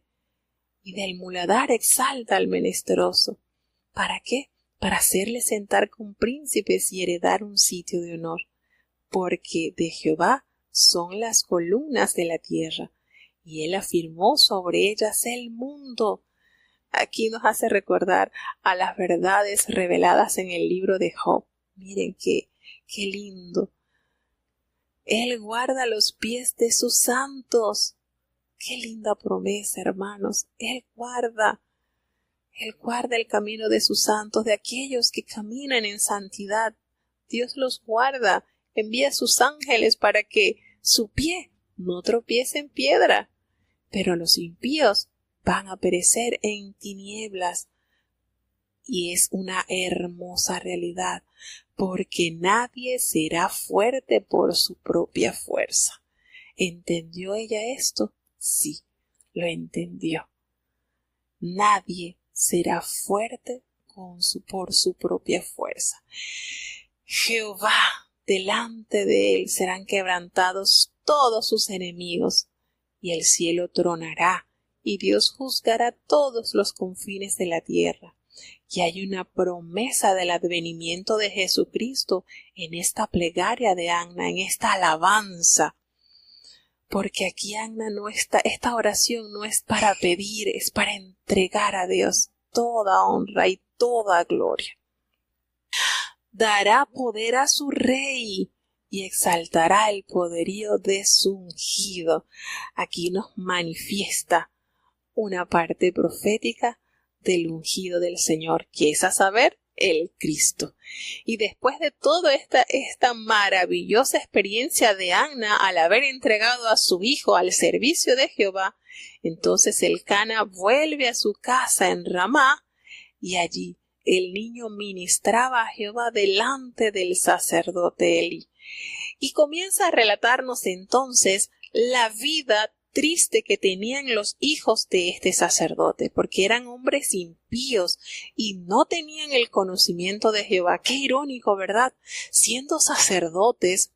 y del muladar exalta al menesteroso. ¿Para qué? Para hacerle sentar con príncipes y heredar un sitio de honor. Porque de Jehová son las columnas de la tierra, y Él afirmó sobre ellas el mundo. Aquí nos hace recordar a las verdades reveladas en el libro de Job. Miren qué lindo. Él guarda los pies de sus santos. Qué linda promesa, hermanos. Él guarda el camino de sus santos, de aquellos que caminan en santidad. Dios los guarda, envía sus ángeles para que su pie no tropiece en piedra. Pero los impíos van a perecer en tinieblas. Y es una hermosa realidad, porque nadie será fuerte por su propia fuerza. ¿Entendió ella esto? Sí, lo entendió. Nadie será fuerte por su propia fuerza. Jehová, delante de él serán quebrantados todos sus enemigos, y el cielo tronará, y Dios juzgará todos los confines de la tierra. Y hay una promesa del advenimiento de Jesucristo en esta plegaria de Anna, en esta alabanza. Porque aquí Anna esta oración no es para pedir, es para entregar a Dios toda honra y toda gloria. Dará poder a su rey y exaltará el poderío de su ungido. Aquí nos manifiesta una parte profética del ungido del Señor, que es a saber, el Cristo. Y después de toda esta maravillosa experiencia de Anna al haber entregado a su hijo al servicio de Jehová, entonces Elcana vuelve a su casa en Ramá, y allí el niño ministraba a Jehová delante del sacerdote Eli. Y comienza a relatarnos entonces la vida triste que tenían los hijos de este sacerdote, porque eran hombres impíos y no tenían el conocimiento de Jehová. Qué irónico, ¿verdad? Siendo sacerdotes,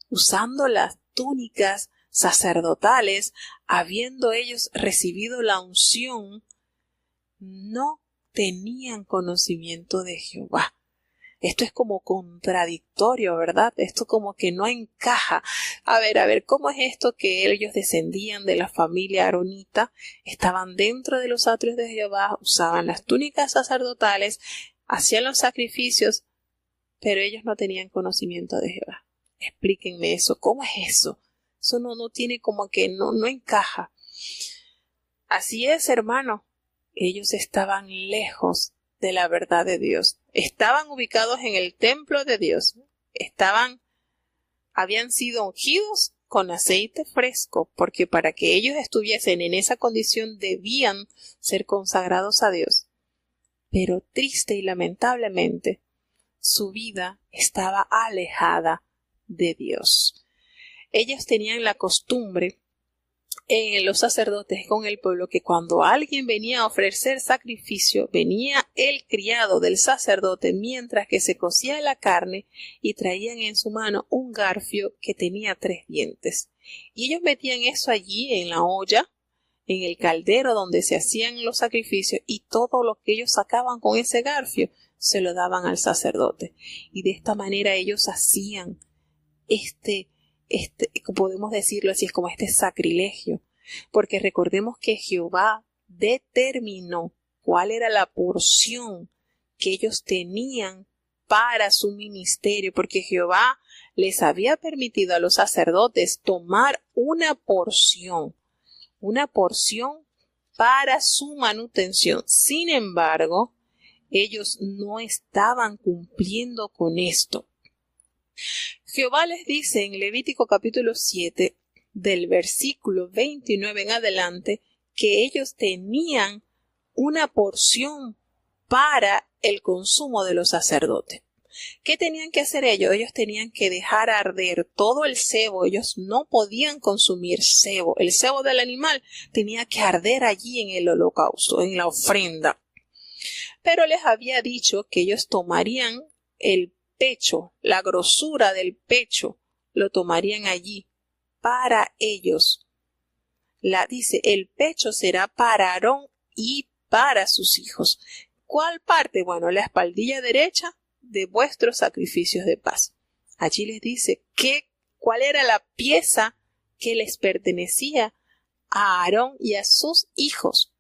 usando las túnicas sacerdotales, habiendo ellos recibido la unción, no tenían conocimiento de Jehová. Esto es como contradictorio, ¿verdad? Esto como que no encaja. A ver, ¿cómo es esto que ellos descendían de la familia aronita, estaban dentro de los atrios de Jehová, usaban las túnicas sacerdotales, hacían los sacrificios, pero ellos no tenían conocimiento de Jehová? Explíquenme eso. ¿Cómo es eso? Eso no tiene como que no encaja. Así es, hermano. Ellos estaban lejos de la verdad de Dios. Estaban ubicados en el templo de Dios. Habían sido ungidos con aceite fresco, porque para que ellos estuviesen en esa condición debían ser consagrados a Dios. Pero triste y lamentablemente, su vida estaba alejada de Dios. Ellos tenían la costumbre, los sacerdotes con el pueblo, que cuando alguien venía a ofrecer sacrificio, venía el criado del sacerdote mientras que se cocía la carne y traían en su mano un garfio que tenía 3 dientes. Y ellos metían eso allí en la olla, en el caldero donde se hacían los sacrificios, y todo lo que ellos sacaban con ese garfio se lo daban al sacerdote. Y de esta manera ellos hacían podemos decirlo así, es como este sacrilegio, porque recordemos que Jehová determinó cuál era la porción que ellos tenían para su ministerio, porque Jehová les había permitido a los sacerdotes tomar una porción para su manutención. Sin embargo, ellos no estaban cumpliendo con esto. Jehová les dice en Levítico capítulo 7, del versículo 29 en adelante, que ellos tenían una porción para el consumo de los sacerdotes. ¿Qué tenían que hacer ellos? Ellos tenían que dejar arder todo el sebo. Ellos no podían consumir sebo. El sebo del animal tenía que arder allí en el holocausto, en la ofrenda. Pero les había dicho que ellos tomarían el pecho, la grosura del pecho, lo tomarían allí para ellos. Dice, el pecho será para Aarón y para sus hijos. ¿Cuál parte? Bueno, la espaldilla derecha de vuestros sacrificios de paz. Allí les dice cuál era la pieza que les pertenecía a Aarón y a sus hijos.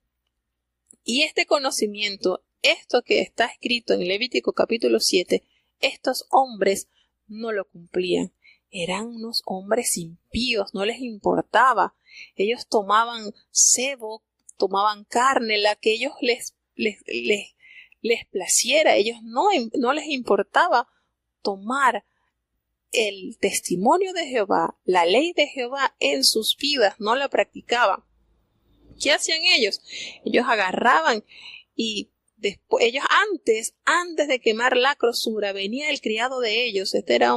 Y este conocimiento, esto que está escrito en Levítico capítulo 7, estos hombres no lo cumplían. Eran unos hombres impíos, no les importaba. Ellos tomaban sebo, tomaban carne, la que ellos les placiera. Ellos no les importaba tomar el testimonio de Jehová, la ley de Jehová en sus vidas, no la practicaban. ¿Qué hacían ellos? Ellos agarraban y después, ellos antes de quemar la grosura, venía el criado de ellos. Este era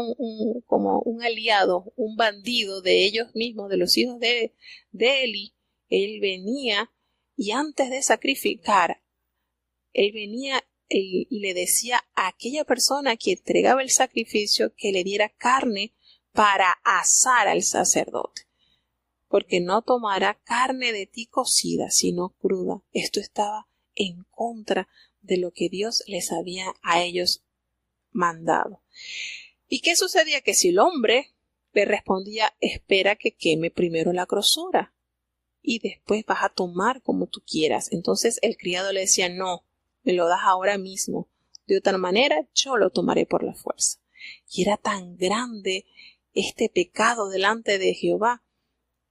como un aliado, un bandido de ellos mismos, de los hijos de Eli. Él venía y antes de sacrificar, él venía y le decía a aquella persona que entregaba el sacrificio que le diera carne para asar al sacerdote, porque no tomará carne de ti cocida, sino cruda. Esto estaba en contra de lo que Dios les había a ellos mandado. ¿Y qué sucedía? Que si el hombre le respondía, espera que queme primero la grosura y después vas a tomar como tú quieras. Entonces el criado le decía, no, me lo das ahora mismo. De otra manera, yo lo tomaré por la fuerza. Y era tan grande este pecado delante de Jehová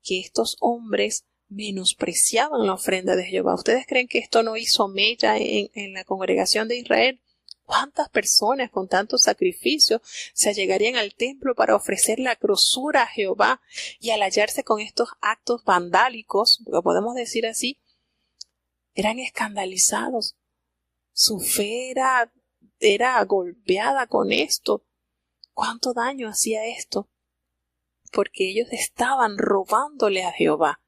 que estos hombres menospreciaban la ofrenda de Jehová. ¿Ustedes creen que esto no hizo mella en la congregación de Israel? ¿Cuántas personas con tanto sacrificio se allegarían al templo para ofrecer la grosura a Jehová y al hallarse con estos actos vandálicos, lo podemos decir así, eran escandalizados? Su fe era golpeada con esto. ¿Cuánto daño hacía esto? Porque ellos estaban robándole a Jehová.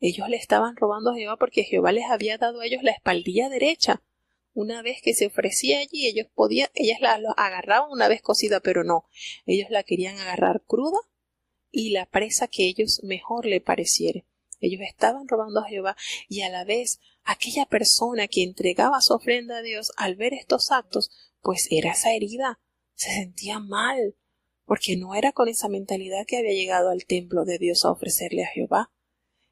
Ellos le estaban robando a Jehová porque Jehová les había dado a ellos la espaldilla derecha. Una vez que se ofrecía allí, ellas la agarraban una vez cocida, pero no. Ellos la querían agarrar cruda y la presa que ellos mejor le pareciera. Ellos estaban robando a Jehová y a la vez aquella persona que entregaba su ofrenda a Dios al ver estos actos, pues era esa herida, se sentía mal, porque no era con esa mentalidad que había llegado al templo de Dios a ofrecerle a Jehová.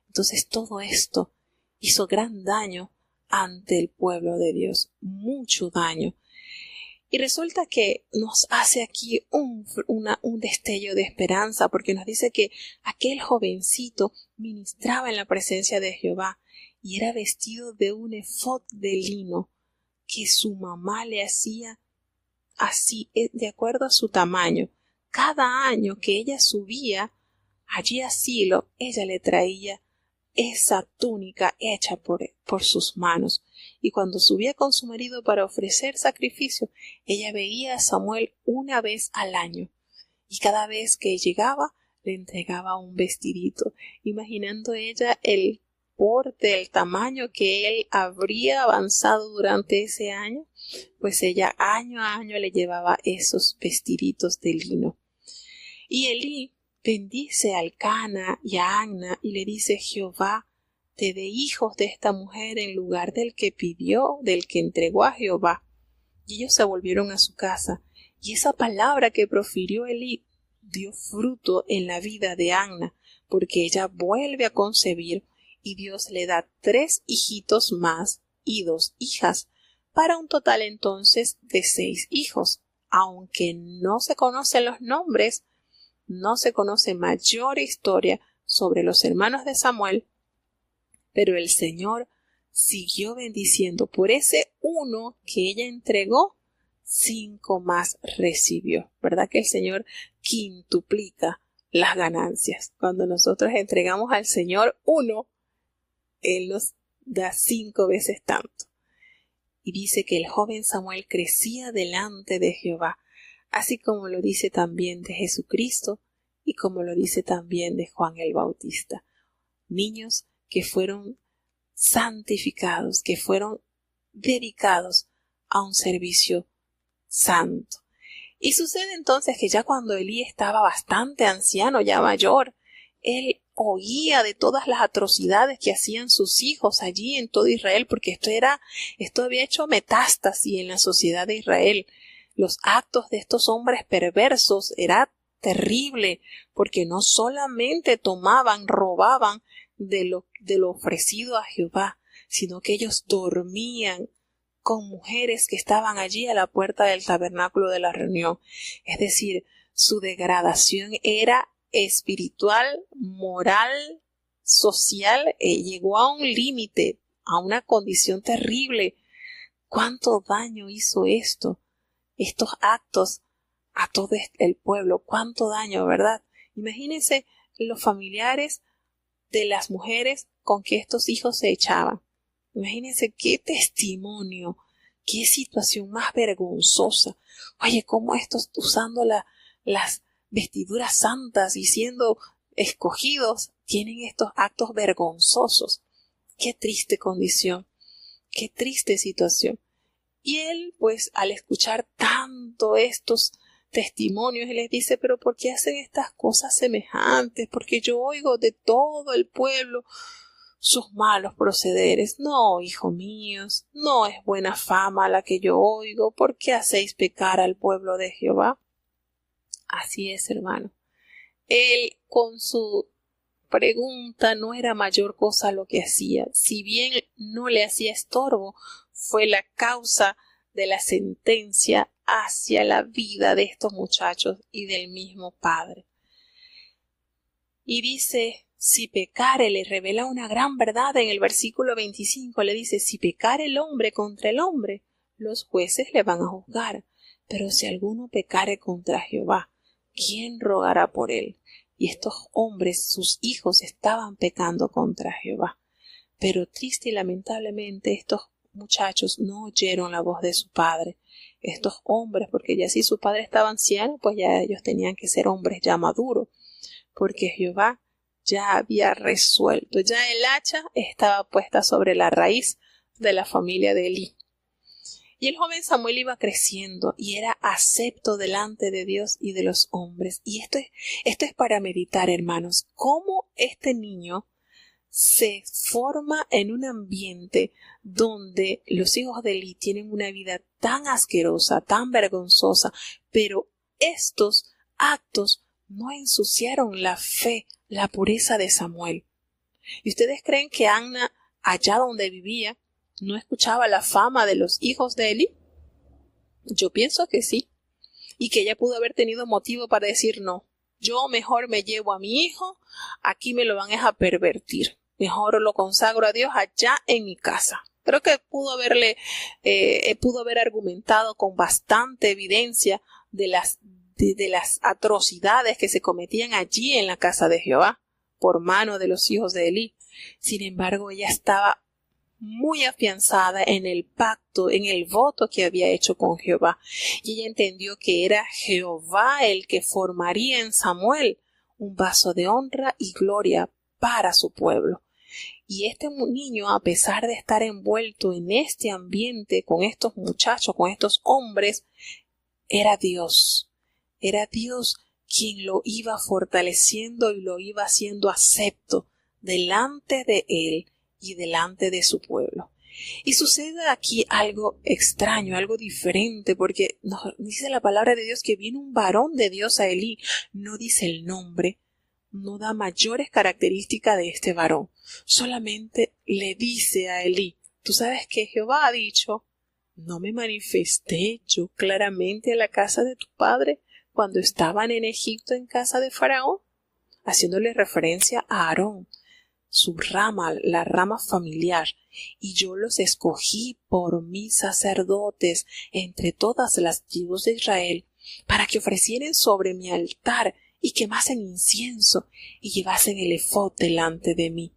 Entonces todo esto hizo gran daño ante el pueblo de Dios, mucho daño. Y resulta que nos hace aquí un destello de esperanza, porque nos dice que aquel jovencito ministraba en la presencia de Jehová y era vestido de un efod de lino que su mamá le hacía así, de acuerdo a su tamaño. Cada año que ella subía allí a Silo, ella le traía esa túnica hecha por sus manos. Y cuando subía con su marido para ofrecer sacrificio, ella veía a Samuel una vez al año. Y cada vez que llegaba, le entregaba un vestidito, imaginando ella el porte, el tamaño que él habría avanzado durante ese año, pues ella año a año le llevaba esos vestiditos de lino. Y Elí bendice a Elcana y a Anna y le dice, Jehová te dé hijos de esta mujer en lugar del que pidió, del que entregó a Jehová. Y ellos se volvieron a su casa, y esa palabra que profirió Elí dio fruto en la vida de Anna, porque ella vuelve a concebir y Dios le da 3 hijitos más y 2 hijas, para un total entonces de 6 hijos. Aunque no se conocen los nombres, no se conoce mayor historia sobre los hermanos de Samuel, pero el Señor siguió bendiciendo. Por ese uno que ella entregó, 5 más recibió. ¿Verdad que el Señor quintuplica las ganancias? Cuando nosotros entregamos al Señor 1, Él nos da 5 veces tanto. Y dice que el joven Samuel crecía delante de Jehová, así como lo dice también de Jesucristo y como lo dice también de Juan el Bautista. Niños que fueron santificados, que fueron dedicados a un servicio santo. Y sucede entonces que ya cuando Elí estaba bastante anciano, ya mayor, él oía de todas las atrocidades que hacían sus hijos allí en todo Israel, porque esto había hecho metástasis en la sociedad de Israel. Los actos de estos hombres perversos era terrible, porque no solamente robaban de lo ofrecido a Jehová, sino que ellos dormían con mujeres que estaban allí a la puerta del tabernáculo de la reunión. Es decir, su degradación era espiritual, moral, social, llegó a un límite, a una condición terrible. ¿Cuánto daño hizo estos actos a todo el pueblo? ¿Cuánto daño, verdad? Imagínense los familiares de las mujeres con que estos hijos se echaban. Imagínense qué testimonio, qué situación más vergonzosa. Oye, cómo estos usando las vestiduras santas y siendo escogidos tienen estos actos vergonzosos. Qué triste condición, qué triste situación. Y él, pues, al escuchar tanto estos testimonios y les dice, pero ¿por qué hacen estas cosas semejantes? Porque yo oigo de todo el pueblo sus malos procederes. No, hijos míos, no es buena fama la que yo oigo. ¿Por qué hacéis pecar al pueblo de Jehová? Así es, hermano. Él con su pregunta no era mayor cosa lo que hacía. Si bien no le hacía estorbo, fue la causa de la sentencia hacia la vida de estos muchachos y del mismo padre. Y dice, si pecare, le revela una gran verdad en el versículo 25, le dice, si pecare el hombre contra el hombre, los jueces le van a juzgar, pero si alguno pecare contra Jehová, ¿quién rogará por él? Y estos hombres, sus hijos, estaban pecando contra Jehová. Pero triste y lamentablemente estos muchachos no oyeron la voz de su padre. Estos hombres, porque ya si su padre estaba anciano, pues ya ellos tenían que ser hombres ya maduros, porque Jehová ya había resuelto, ya el hacha estaba puesta sobre la raíz de la familia de Elí. Y el joven Samuel iba creciendo y era acepto delante de Dios y de los hombres. Y esto es para meditar, hermanos, cómo este niño se forma en un ambiente donde los hijos de Elí tienen una vida tan asquerosa, tan vergonzosa, pero estos actos no ensuciaron la fe, la pureza de Samuel. ¿Y ustedes creen que Anna, allá donde vivía, no escuchaba la fama de los hijos de Elí? Yo pienso que sí, y que ella pudo haber tenido motivo para decir no, yo mejor me llevo a mi hijo, aquí me lo van a pervertir, mejor lo consagro a Dios allá en mi casa. Creo que pudo haber argumentado con bastante evidencia de las atrocidades que se cometían allí en la casa de Jehová por mano de los hijos de Elí. Sin embargo, ella estaba muy afianzada en el pacto, en el voto que había hecho con Jehová. Y ella entendió que era Jehová el que formaría en Samuel un vaso de honra y gloria para su pueblo. Y este niño, a pesar de estar envuelto en este ambiente, con estos muchachos, con estos hombres, era Dios. Era Dios quien lo iba fortaleciendo y lo iba haciendo acepto delante de él y delante de su pueblo. Y sucede aquí algo extraño, algo diferente, porque nos dice la palabra de Dios que viene un varón de Dios a Elí. No dice el nombre, no da mayores características de este varón. Solamente le dice a Elí, tú sabes que Jehová ha dicho, ¿no me manifesté yo claramente a la casa de tu padre cuando estaban en Egipto en casa de Faraón? Haciéndole referencia a Aarón, su rama, la rama familiar, y yo los escogí por mis sacerdotes entre todas las tribus de Israel, para que ofrecieren sobre mi altar y quemasen incienso y llevasen el efod delante de mí.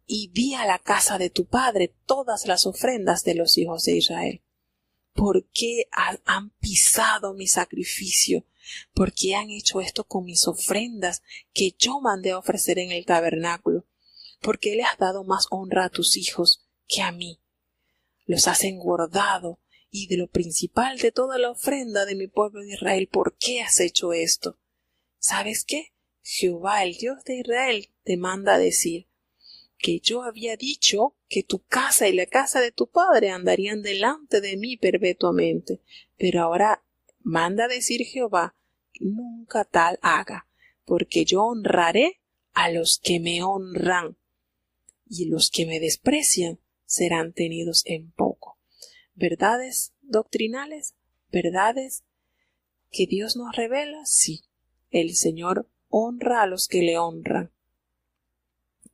Y di a la casa de tu padre todas las ofrendas de los hijos de Israel. ¿Por qué han pisado mi sacrificio? ¿Por qué han hecho esto con mis ofrendas que yo mandé a ofrecer en el tabernáculo? ¿Por qué le has dado más honra a tus hijos que a mí? Los has engordado, y de lo principal de toda la ofrenda de mi pueblo de Israel, ¿por qué has hecho esto? ¿Sabes qué? Jehová, el Dios de Israel, te manda a decir que yo había dicho que tu casa y la casa de tu padre andarían delante de mí perpetuamente, pero ahora manda a decir Jehová, nunca tal haga, porque yo honraré a los que me honran, y los que me desprecian serán tenidos en poco. ¿Verdades doctrinales? ¿Verdades que Dios nos revela? Sí, el Señor honra a los que le honran.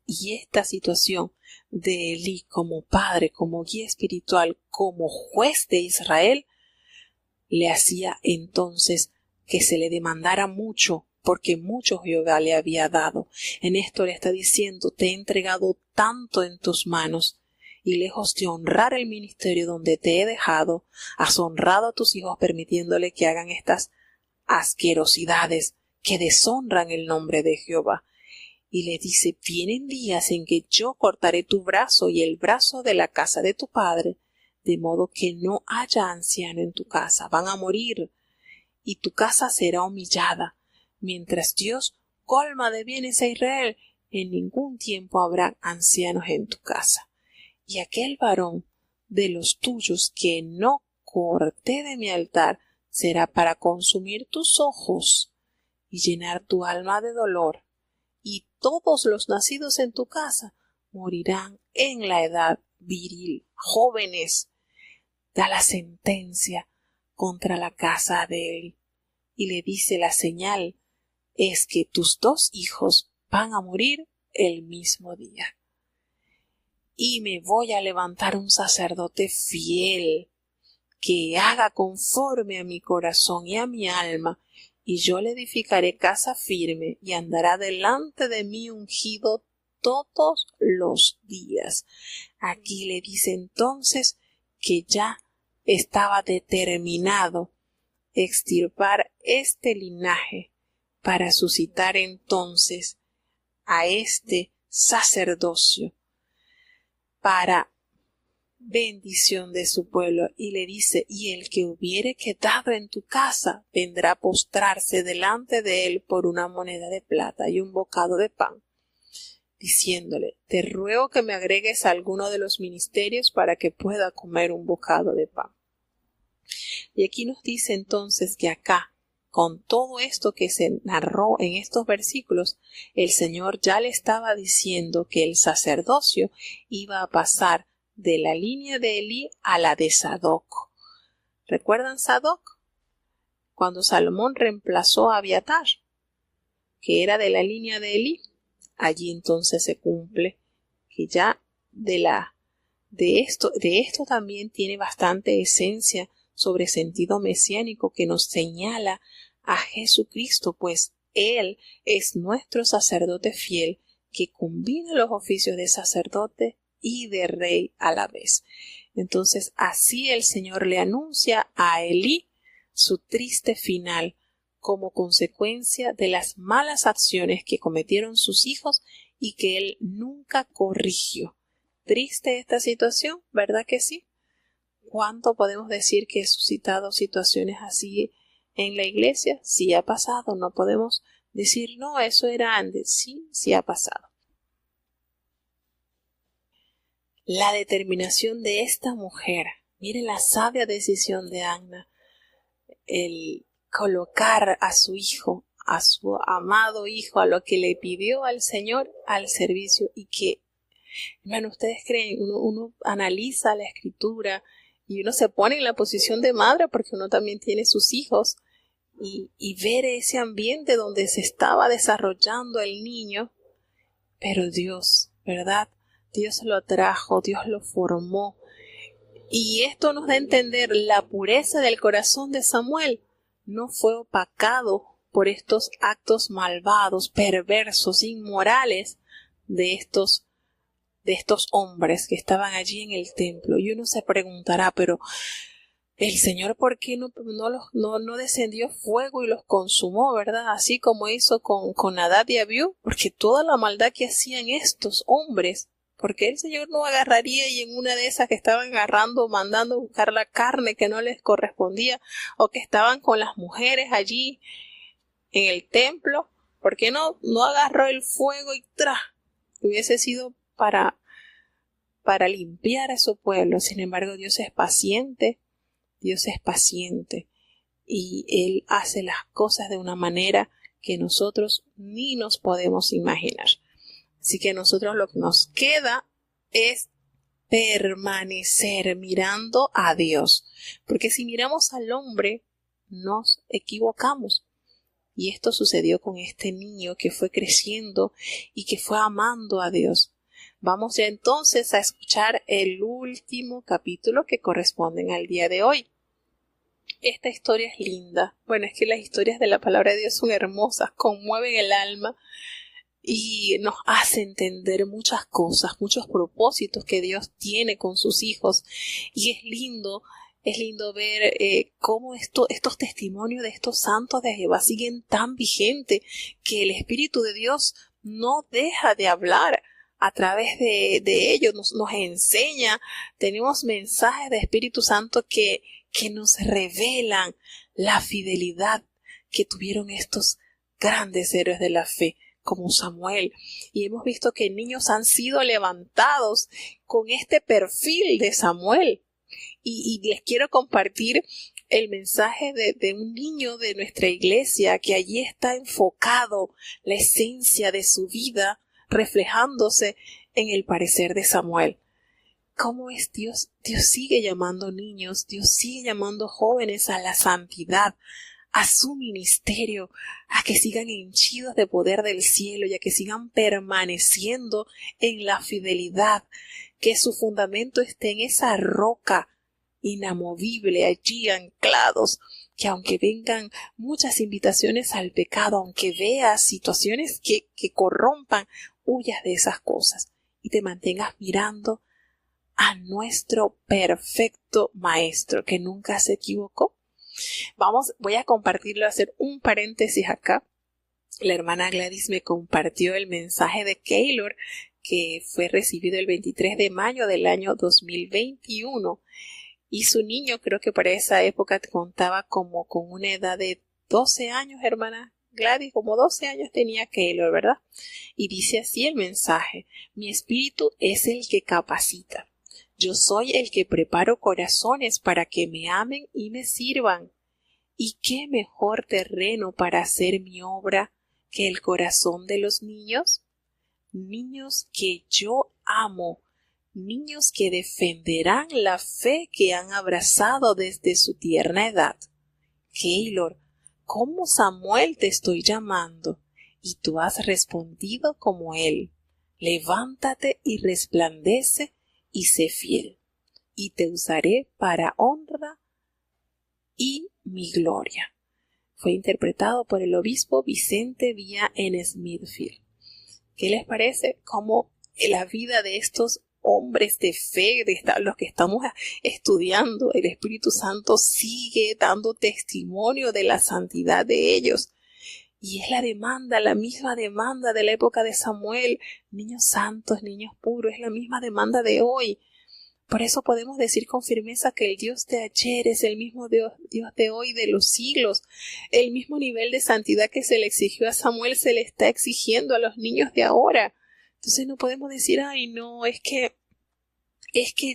Y esta situación de Elí como padre, como guía espiritual, como juez de Israel, le hacía entonces que se le demandara mucho, porque mucho Jehová le había dado. En esto le está diciendo, te he entregado tanto en tus manos, y lejos de honrar el ministerio donde te he dejado, has honrado a tus hijos permitiéndole que hagan estas asquerosidades que deshonran el nombre de Jehová. Y le dice, vienen días en que yo cortaré tu brazo y el brazo de la casa de tu padre, de modo que no haya anciano en tu casa, van a morir. y tu casa será humillada. Mientras Dios colma de bienes a Israel, en ningún tiempo habrá ancianos en tu casa. Y aquel varón de los tuyos que no corté de mi altar será para consumir tus ojos y llenar tu alma de dolor. Y todos los nacidos en tu casa morirán en la edad viril. Jóvenes, da la sentencia contra la casa de Eli. Y le dice: la señal es que tus 2 hijos van a morir el mismo día. Y me voy a levantar un sacerdote fiel que haga conforme a mi corazón y a mi alma, y yo le edificaré casa firme y andará delante de mí ungido todos los días. Aquí le dice entonces que ya estaba determinado extirpar este linaje para suscitar entonces a este sacerdocio para bendición de su pueblo. Y le dice: y el que hubiere quedado en tu casa vendrá a postrarse delante de él por una moneda de plata y un bocado de pan, diciéndole: te ruego que me agregues a alguno de los ministerios para que pueda comer un bocado de pan. Y aquí nos dice entonces que acá, con todo esto que se narró en estos versículos, el Señor ya le estaba diciendo que el sacerdocio iba a pasar de la línea de Elí a la de Sadoc. ¿Recuerdan Sadoc? Cuando Salomón reemplazó a Abiatar, que era de la línea de Elí, allí entonces se cumple que ya de esto también tiene bastante esencia sobre sentido mesiánico que nos señala a Jesucristo, pues Él es nuestro sacerdote fiel que combina los oficios de sacerdote y de rey a la vez. Entonces así el Señor le anuncia a Elí su triste final como consecuencia de las malas acciones que cometieron sus hijos y que él nunca corrigió. Triste esta situación, ¿verdad que sí? ¿Cuánto podemos decir que he suscitado situaciones así en la iglesia? Sí ha pasado, no podemos decir no, eso era antes. Sí ha pasado. La determinación de esta mujer, miren la sabia decisión de Anna, el colocar a su hijo, a su amado hijo, a lo que le pidió al Señor, al servicio, y que, hermano, ustedes creen, uno analiza la escritura y uno se pone en la posición de madre porque uno también tiene sus hijos y ver ese ambiente donde se estaba desarrollando el niño, pero Dios, ¿verdad? Dios lo trajo, Dios lo formó. Y esto nos da a entender la pureza del corazón de Samuel. No fue opacado por estos actos malvados, perversos, inmorales de estos hombres que estaban allí en el templo. Y uno se preguntará, pero el Señor, ¿por qué no descendió fuego y los consumó, verdad? Así como hizo con Nadab y Abiú, porque toda la maldad que hacían estos hombres, porque el Señor no agarraría y en una de esas que estaban agarrando, mandando a buscar la carne que no les correspondía, o que estaban con las mujeres allí en el templo, ¿por qué no agarró el fuego y hubiese sido para limpiar a su pueblo? Sin embargo, Dios es paciente y Él hace las cosas de una manera que nosotros ni nos podemos imaginar. Así que a nosotros lo que nos queda es permanecer mirando a Dios, porque si miramos al hombre nos equivocamos. Y esto sucedió con este niño que fue creciendo y que fue amando a Dios. Vamos ya entonces a escuchar el último capítulo que corresponden al día de hoy. Esta historia es linda. Bueno, es que las historias de la palabra de Dios son hermosas, conmueven el alma y nos hace entender muchas cosas, muchos propósitos que Dios tiene con sus hijos. Y es lindo ver cómo estos testimonios de estos santos de Jehová siguen tan vigentes, que el Espíritu de Dios no deja de hablar a través de ellos, nos enseña. Tenemos mensajes de Espíritu Santo que nos revelan la fidelidad que tuvieron estos grandes héroes de la fe, como Samuel. Y hemos visto que niños han sido levantados con este perfil de Samuel. Y les quiero compartir el mensaje de un niño de nuestra iglesia, que allí está enfocado la esencia de su vida, reflejándose en el parecer de Samuel. ¿Cómo es Dios? Dios sigue llamando niños, Dios sigue llamando jóvenes a la santidad, a su ministerio, a que sigan henchidos de poder del cielo y a que sigan permaneciendo en la fidelidad, que su fundamento esté en esa roca inamovible, allí anclados, que aunque vengan muchas invitaciones al pecado, aunque veas situaciones que corrompan, huyas de esas cosas y te mantengas mirando a nuestro perfecto Maestro, que nunca se equivocó. Voy a compartirlo, hacer un paréntesis acá. La hermana Gladys me compartió el mensaje de Keylor, que fue recibido el 23 de mayo del año 2021. Y su niño, creo que para esa época contaba como con una edad de 12 años, hermana Gladys, como 12 años tenía Keylor, ¿verdad? Y dice así el mensaje: mi espíritu es el que capacita. Yo soy el que preparo corazones para que me amen y me sirvan. ¿Y qué mejor terreno para hacer mi obra que el corazón de los niños? Niños que yo amo, niños que defenderán la fe que han abrazado desde su tierna edad. Keylor, como Samuel te estoy llamando, y tú has respondido como él. Levántate y resplandece y sé fiel, y te usaré para honra y mi gloria. Fue interpretado por el obispo Vicente Villa en Smithfield. ¿Qué les parece? Cómo la vida de estos hombres de fe, de los que estamos estudiando, el Espíritu Santo sigue dando testimonio de la santidad de ellos. Y es la demanda, la misma demanda de la época de Samuel, niños santos, niños puros, es la misma demanda de hoy. Por eso podemos decir con firmeza que el Dios de ayer es el mismo Dios de hoy, de los siglos. El mismo nivel de santidad que se le exigió a Samuel se le está exigiendo a los niños de ahora. Entonces no podemos decir, ay no, es que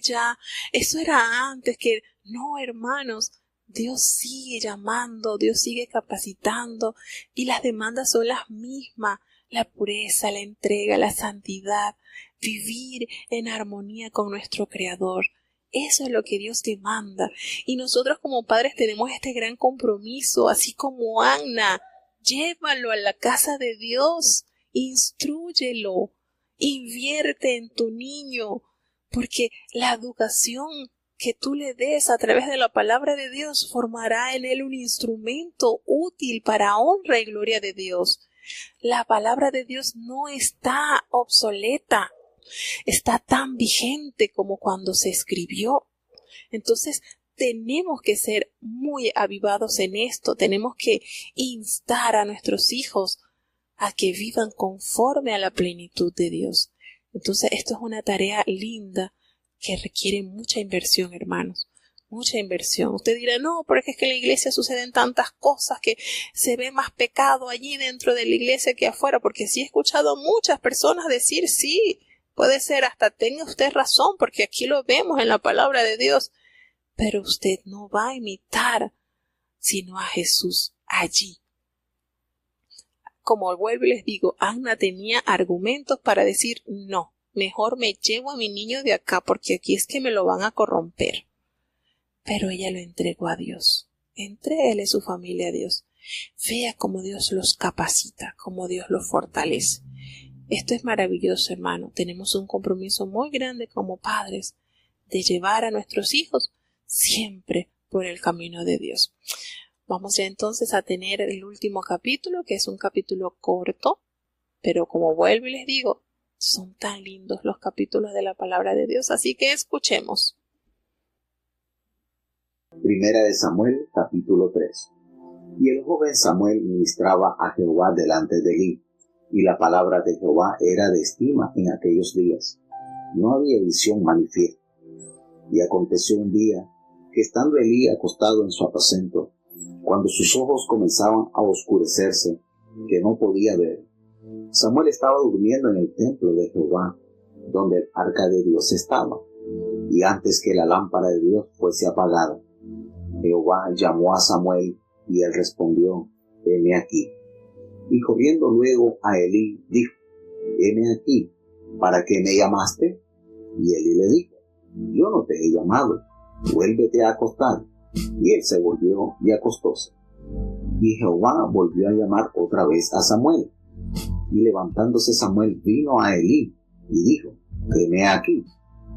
ya, eso era antes, que no, hermanos. Dios sigue llamando, Dios sigue capacitando y las demandas son las mismas: la pureza, la entrega, la santidad, vivir en armonía con nuestro Creador. Eso es lo que Dios demanda. Y nosotros como padres tenemos este gran compromiso, así como Anna. Llévalo a la casa de Dios, instrúyelo, invierte en tu niño, porque la educación que tú le des a través de la palabra de Dios formará en él un instrumento útil para honra y gloria de Dios. La palabra de Dios no está obsoleta, está tan vigente como cuando se escribió. Entonces tenemos que ser muy avivados en esto, tenemos que instar a nuestros hijos a que vivan conforme a la plenitud de Dios. Entonces esto es una tarea linda que requiere mucha inversión, hermanos, mucha inversión. Usted dirá, no, porque es que en la iglesia suceden tantas cosas que se ve más pecado allí dentro de la iglesia que afuera, porque sí he escuchado a muchas personas decir, sí, puede ser, hasta tenga usted razón, porque aquí lo vemos en la palabra de Dios, pero usted no va a imitar sino a Jesús allí. Como vuelvo y les digo, Anna tenía argumentos para decir, no, mejor me llevo a mi niño de acá porque aquí es que me lo van a corromper. Pero ella lo entregó a Dios. Entrégale su familia a Dios. Vea cómo Dios los capacita, cómo Dios los fortalece. Esto es maravilloso, hermano. Tenemos un compromiso muy grande como padres de llevar a nuestros hijos siempre por el camino de Dios. Vamos ya entonces a tener el último capítulo, que es un capítulo corto, pero como vuelvo y les digo, son tan lindos los capítulos de la palabra de Dios, así que escuchemos. Primera de Samuel, capítulo 3. Y el joven Samuel ministraba a Jehová delante de Elí, y la palabra de Jehová era de estima en aquellos días. No había visión manifiesta. Y aconteció un día, que estando Elí acostado en su aposento, cuando sus ojos comenzaban a oscurecerse, que no podía ver. Samuel estaba durmiendo en el templo de Jehová, donde el arca de Dios estaba, y antes que la lámpara de Dios fuese apagada, Jehová llamó a Samuel, y él respondió: heme aquí. Y corriendo luego a Elí, dijo: heme aquí, ¿para qué me llamaste? Y Elí le dijo: yo no te he llamado, vuélvete a acostar. Y él se volvió y acostóse. Y Jehová volvió a llamar otra vez a Samuel. Y levantándose Samuel vino a Elí y dijo: heme aquí,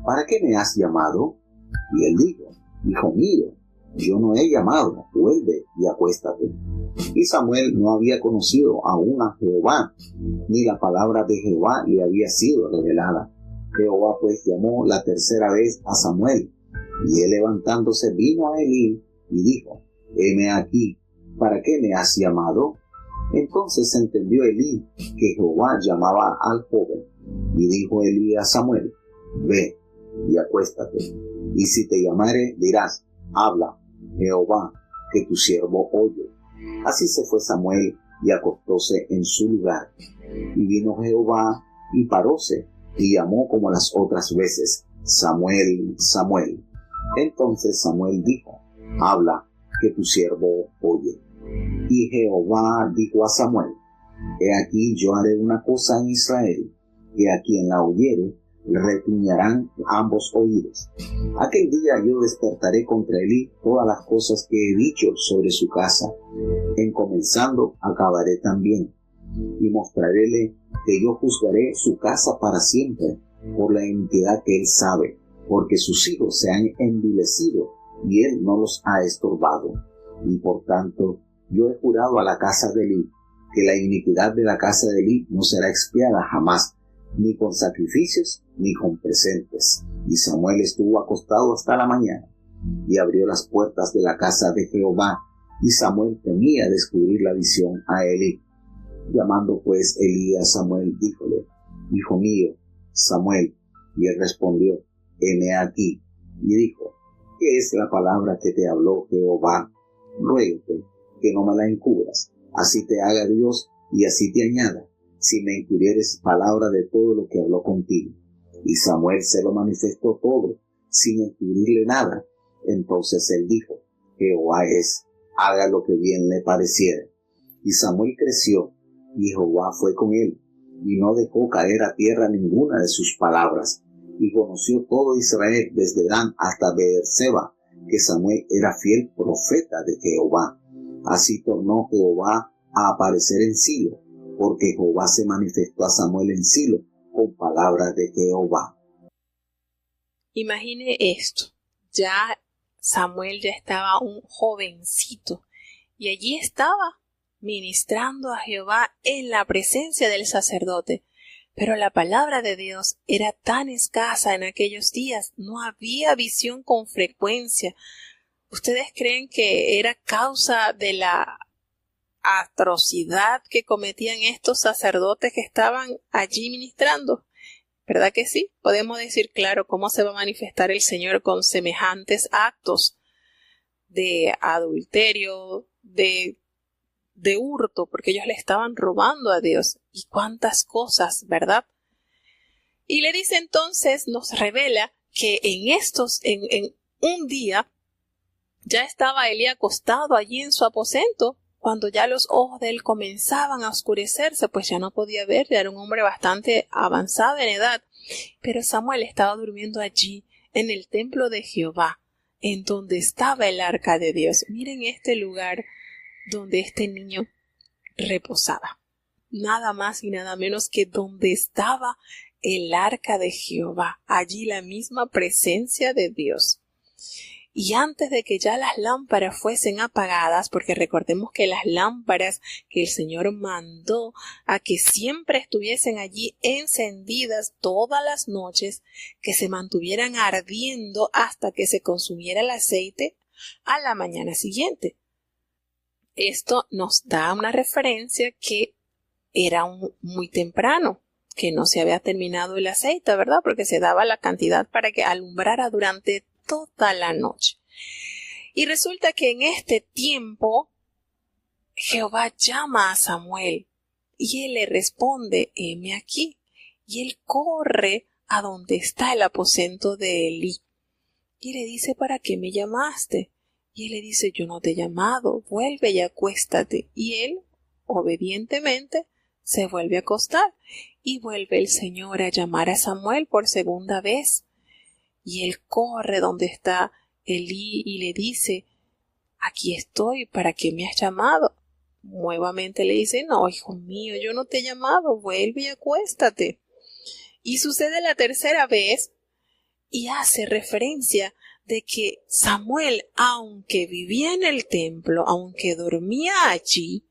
¿para qué me has llamado? Y él dijo: hijo mío, yo no he llamado, vuelve y acuéstate. Y Samuel no había conocido aún a Jehová, ni la palabra de Jehová le había sido revelada. Jehová pues llamó la tercera vez a Samuel, y él levantándose vino a Elí y dijo: heme aquí, ¿para qué me has llamado? Entonces entendió Elí que Jehová llamaba al joven, y dijo Elí a Samuel: ve y acuéstate, y si te llamare dirás: habla, Jehová, que tu siervo oye. Así se fue Samuel y acostóse en su lugar. Y vino Jehová y paróse, y llamó como las otras veces: Samuel, Samuel. Entonces Samuel dijo: habla, que tu siervo oye. Y Jehová dijo a Samuel: he aquí yo haré una cosa en Israel, que a quien la oyere le retiñarán ambos oídos. Aquel día yo despertaré contra Elí todas las cosas que he dicho sobre su casa. En comenzando acabaré también, y mostraréle que yo juzgaré su casa para siempre por la iniquidad que él sabe, porque sus hijos se han envilecido y él no los ha estorbado. Y por tanto yo he jurado a la casa de Elí que la iniquidad de la casa de Elí no será expiada jamás, ni con sacrificios ni con presentes. Y Samuel estuvo acostado hasta la mañana, y abrió las puertas de la casa de Jehová, y Samuel temía descubrir la visión a Elí. Llamando pues Elí a Samuel, díjole: hijo mío, Samuel. Y él respondió: heme aquí. Y dijo: ¿qué es la palabra que te habló Jehová? Ruégote que no me la encubras, así te haga Dios y así te añada, si me encubrieres palabra de todo lo que habló contigo. Y Samuel se lo manifestó todo, sin encubrirle nada. Entonces él dijo: Jehová es, haga lo que bien le pareciera. Y Samuel creció, y Jehová fue con él, y no dejó caer a tierra ninguna de sus palabras. Y conoció todo Israel desde Dan hasta Beerseba, que Samuel era fiel profeta de Jehová. Así tornó Jehová a aparecer en Silo, porque Jehová se manifestó a Samuel en Silo con palabras de Jehová. Imagine esto, ya Samuel ya estaba un jovencito y allí estaba ministrando a Jehová en la presencia del sacerdote. Pero la palabra de Dios era tan escasa en aquellos días, no había visión con frecuencia. ¿Ustedes creen que era causa de la atrocidad que cometían estos sacerdotes que estaban allí ministrando? ¿Verdad que sí? Podemos decir, claro, cómo se va a manifestar el Señor con semejantes actos de adulterio, de hurto, porque ellos le estaban robando a Dios. Y cuántas cosas, ¿verdad? Y le dice entonces, nos revela que en un día, ya estaba Elí acostado allí en su aposento, cuando ya los ojos de él comenzaban a oscurecerse, pues ya no podía ver, ya era un hombre bastante avanzado en edad. Pero Samuel estaba durmiendo allí, en el templo de Jehová, en donde estaba el arca de Dios. Miren este lugar donde este niño reposaba. Nada más y nada menos que donde estaba el arca de Jehová, allí la misma presencia de Dios. Y antes de que ya las lámparas fuesen apagadas, porque recordemos que las lámparas que el Señor mandó a que siempre estuviesen allí encendidas todas las noches, que se mantuvieran ardiendo hasta que se consumiera el aceite a la mañana siguiente. Esto nos da una referencia que era muy temprano, que no se había terminado el aceite, ¿verdad? Porque se daba la cantidad para que alumbrara durante toda la noche. Y resulta que en este tiempo Jehová llama a Samuel y él le responde, heme aquí. Y él corre a donde está el aposento de Elí. Y le dice, ¿para qué me llamaste? Y él le dice, yo no te he llamado, vuelve y acuéstate. Y él, obedientemente, se vuelve a acostar. Y vuelve el Señor a llamar a Samuel por segunda vez. Y él corre donde está Elí y le dice, aquí estoy, ¿para qué me has llamado? Nuevamente le dice, no, hijo mío, yo no te he llamado, vuelve y acuéstate. Y sucede la tercera vez y hace referencia de que Samuel, aunque vivía en el templo, aunque dormía allí,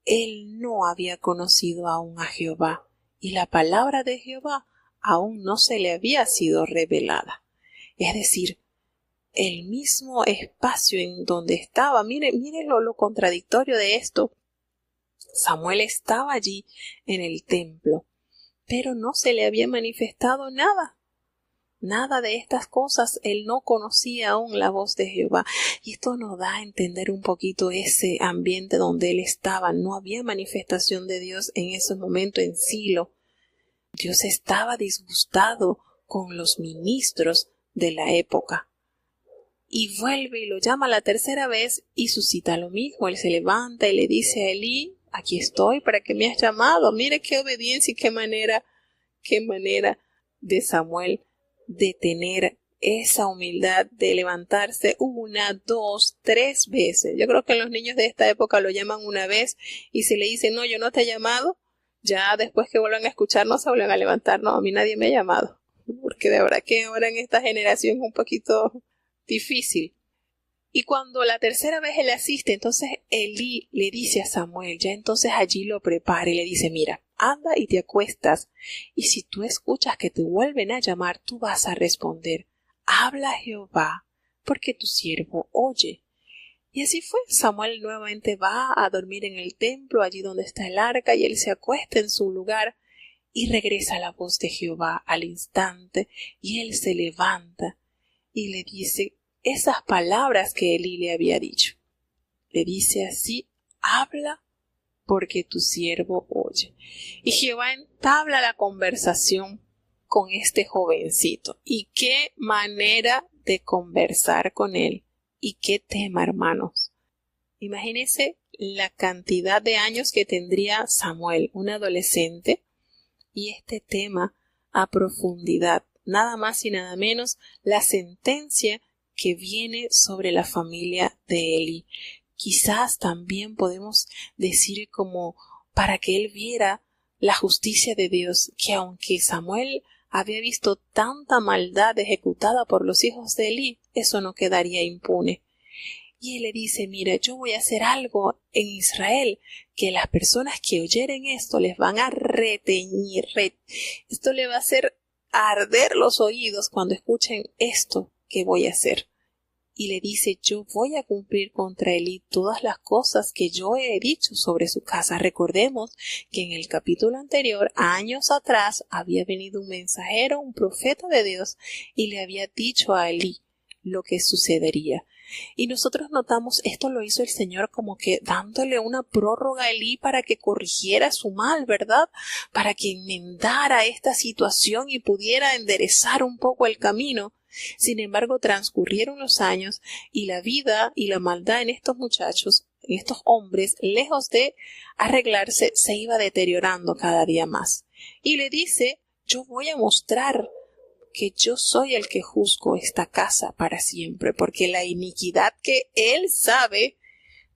él no había conocido aún a Jehová, y la palabra de Jehová aún no se le había sido revelada. Es decir, el mismo espacio en donde estaba, miren lo contradictorio de esto. Samuel estaba allí en el templo, pero no se le había manifestado nada. Nada de estas cosas, él no conocía aún la voz de Jehová. Y esto nos da a entender un poquito ese ambiente donde él estaba. No había manifestación de Dios en ese momento en Silo. Dios estaba disgustado con los ministros de la época. Y vuelve y lo llama la tercera vez y suscita lo mismo. Él se levanta y le dice a Elí, aquí estoy, ¿para qué me has llamado? Mire qué obediencia y qué manera de Samuel de tener esa humildad de levantarse 1, 2, 3 veces. Yo creo que los niños de esta época lo llaman una vez y si le dicen, no, yo no te he llamado, ya después que vuelvan a escuchar no se vuelven a levantar. No, a mí nadie me ha llamado. Porque de verdad que ahora en esta generación es un poquito difícil. Y cuando la tercera vez él asiste, entonces Elí le dice a Samuel, ya entonces allí lo prepara y le dice, mira, anda y te acuestas, y si tú escuchas que te vuelven a llamar, tú vas a responder, habla Jehová, porque tu siervo oye. Y así fue, Samuel nuevamente va a dormir en el templo, allí donde está el arca, y él se acuesta en su lugar, y regresa la voz de Jehová al instante, y él se levanta, y le dice esas palabras que Elí le había dicho. Le dice así, habla porque tu siervo oye. Y Jehová entabla la conversación con este jovencito. Y qué manera de conversar con él. Y qué tema, hermanos. Imagínense la cantidad de años que tendría Samuel, un adolescente, y este tema a profundidad. Nada más y nada menos la sentencia que viene sobre la familia de Elí. Quizás también podemos decir como para que él viera la justicia de Dios, que aunque Samuel había visto tanta maldad ejecutada por los hijos de Elí, eso no quedaría impune. Y él le dice, mira, yo voy a hacer algo en Israel, que las personas que oyeren esto les van a reteñir, esto le va a hacer arder los oídos cuando escuchen esto que voy a hacer. Y le dice, yo voy a cumplir contra Elí todas las cosas que yo he dicho sobre su casa. Recordemos que en el capítulo anterior, años atrás, había venido un mensajero, un profeta de Dios, y le había dicho a Elí lo que sucedería. Y nosotros notamos, esto lo hizo el Señor como que dándole una prórroga a Elí para que corrigiera su mal, ¿verdad? Para que enmendara esta situación y pudiera enderezar un poco el camino. Sin embargo, transcurrieron los años y la vida y la maldad en estos muchachos, en estos hombres, lejos de arreglarse, se iba deteriorando cada día más. Y le dice, yo voy a mostrar que yo soy el que juzgo esta casa para siempre, porque la iniquidad que él sabe,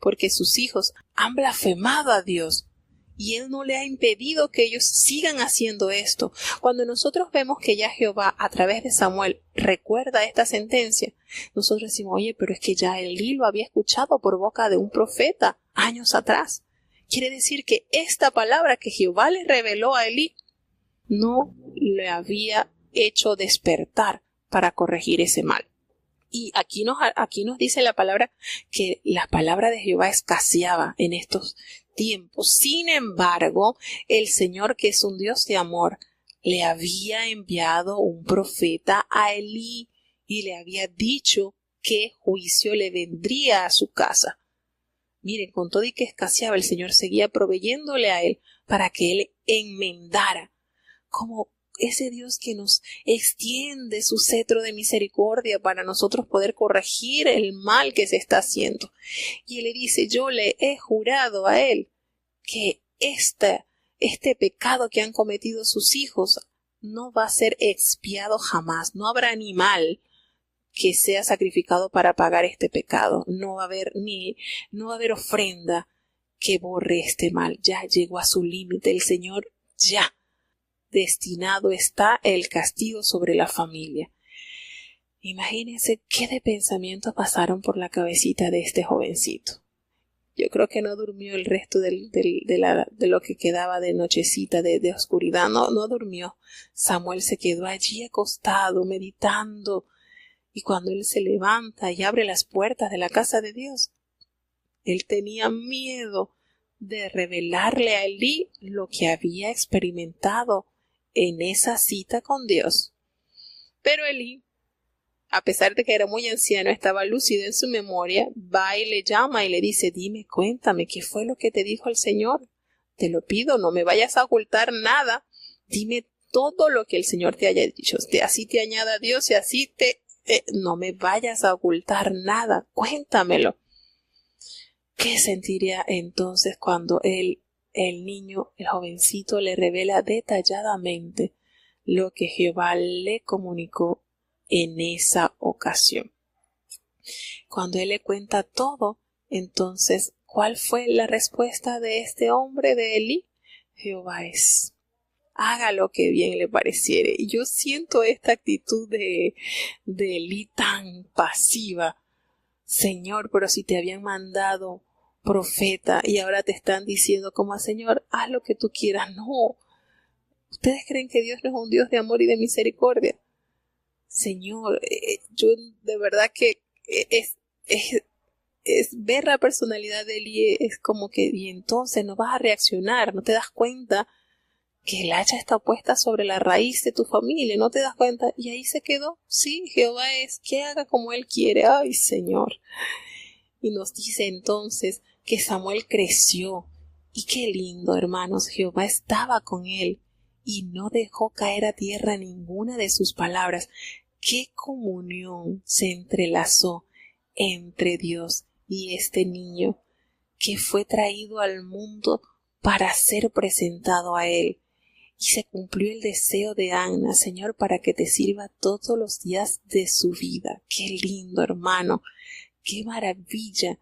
porque sus hijos han blasfemado a Dios, y él no le ha impedido que ellos sigan haciendo esto. Cuando nosotros vemos que ya Jehová a través de Samuel recuerda esta sentencia, nosotros decimos, oye, pero es que ya Elí lo había escuchado por boca de un profeta años atrás. Quiere decir que esta palabra que Jehová le reveló a Elí no le había hecho despertar para corregir ese mal. Y aquí nos dice la palabra que la palabra de Jehová escaseaba en estos tiempos. Sin embargo, el Señor, que es un Dios de amor, le había enviado un profeta a Elí y le había dicho qué juicio le vendría a su casa. Miren, con todo y que escaseaba, el Señor seguía proveyéndole a él para que él enmendara, como ese Dios que nos extiende su cetro de misericordia para nosotros poder corregir el mal que se está haciendo. Y él le dice, yo le he jurado a él que este pecado que han cometido sus hijos no va a ser expiado jamás. No habrá animal que sea sacrificado para pagar este pecado. No va a haber ofrenda que borre este mal. Ya llegó a su límite. El Señor ya destinado está el castigo sobre la familia. Imagínense qué de pensamientos pasaron por la cabecita de este jovencito. Yo creo que no durmió el resto de lo que quedaba de nochecita, de oscuridad. No durmió. Samuel se quedó allí acostado, meditando. Y cuando él se levanta y abre las puertas de la casa de Dios, él tenía miedo de revelarle a Elí lo que había experimentado en esa cita con Dios. Pero Elí, a pesar de que era muy anciano, estaba lúcido en su memoria, va y le llama y le dice, dime, cuéntame, ¿qué fue lo que te dijo el Señor? Te lo pido, no me vayas a ocultar nada, dime todo lo que el Señor te haya dicho, así te añada Dios y así no me vayas a ocultar nada, cuéntamelo. ¿Qué sentiría entonces cuando el niño, el jovencito, le revela detalladamente lo que Jehová le comunicó en esa ocasión? Cuando él le cuenta todo, entonces, ¿cuál fue la respuesta de este hombre, de Elí? Jehová es. Haga lo que bien le pareciere. Y yo siento esta actitud de Elí tan pasiva. Señor, pero si te habían mandado profeta y ahora te están diciendo como Señor, haz lo que tú quieras. No. ¿Ustedes creen que Dios no es un Dios de amor y de misericordia? Señor, yo de verdad que es ver la personalidad de Elí, es como que, y entonces no vas a reaccionar, no te das cuenta que el hacha está puesta sobre la raíz de tu familia, no te das cuenta, y ahí se quedó. Sí, Jehová es, que haga como él quiere. Ay, Señor. Y nos dice entonces que Samuel creció, y qué lindo, hermanos, Jehová estaba con él y no dejó caer a tierra ninguna de sus palabras. Qué comunión se entrelazó entre Dios y este niño que fue traído al mundo para ser presentado a él. Y se cumplió el deseo de Anna, Señor, para que te sirva todos los días de su vida. Qué lindo, hermano. Qué maravilla.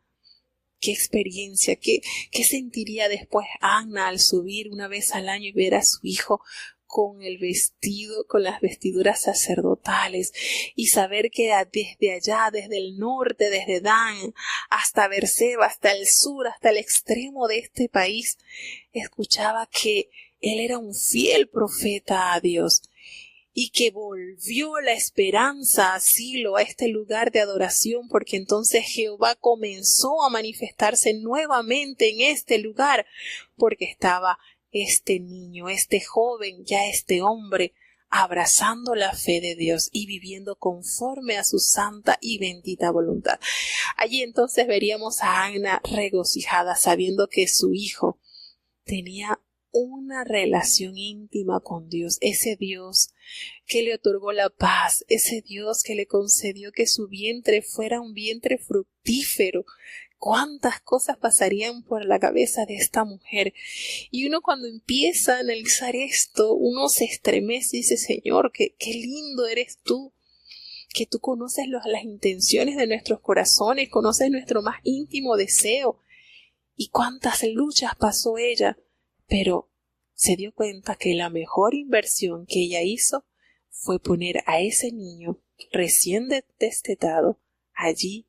Qué experiencia. Qué sentiría después Anna al subir una vez al año y ver a su hijo con el vestido, con las vestiduras sacerdotales, y saber que desde allá, desde el norte, desde Dan hasta Berseba, hasta el sur, hasta el extremo de este país, escuchaba que él era un fiel profeta a Dios y que volvió la esperanza a Silo, a este lugar de adoración, porque entonces Jehová comenzó a manifestarse nuevamente en este lugar, porque estaba este niño, este joven, ya este hombre, abrazando la fe de Dios y viviendo conforme a su santa y bendita voluntad. Allí entonces veríamos a Anna regocijada, sabiendo que su hijo tenía una relación íntima con Dios, ese Dios que le otorgó la paz, ese Dios que le concedió que su vientre fuera un vientre fructífero. Cuántas cosas pasarían por la cabeza de esta mujer. Y uno, cuando empieza a analizar esto, uno se estremece y dice, Señor, qué lindo eres tú, que tú conoces las intenciones de nuestros corazones, conoces nuestro más íntimo deseo. Y cuántas luchas pasó ella, pero se dio cuenta que la mejor inversión que ella hizo fue poner a ese niño recién destetado allí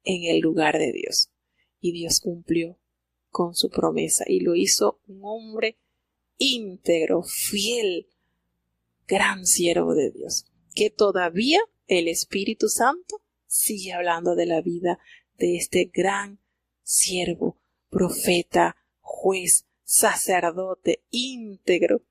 en el lugar de Dios. Y Dios cumplió con su promesa y lo hizo un hombre íntegro, fiel, gran siervo de Dios, que todavía el Espíritu Santo sigue hablando de la vida de este gran siervo, profeta, juez, sacerdote, íntegro.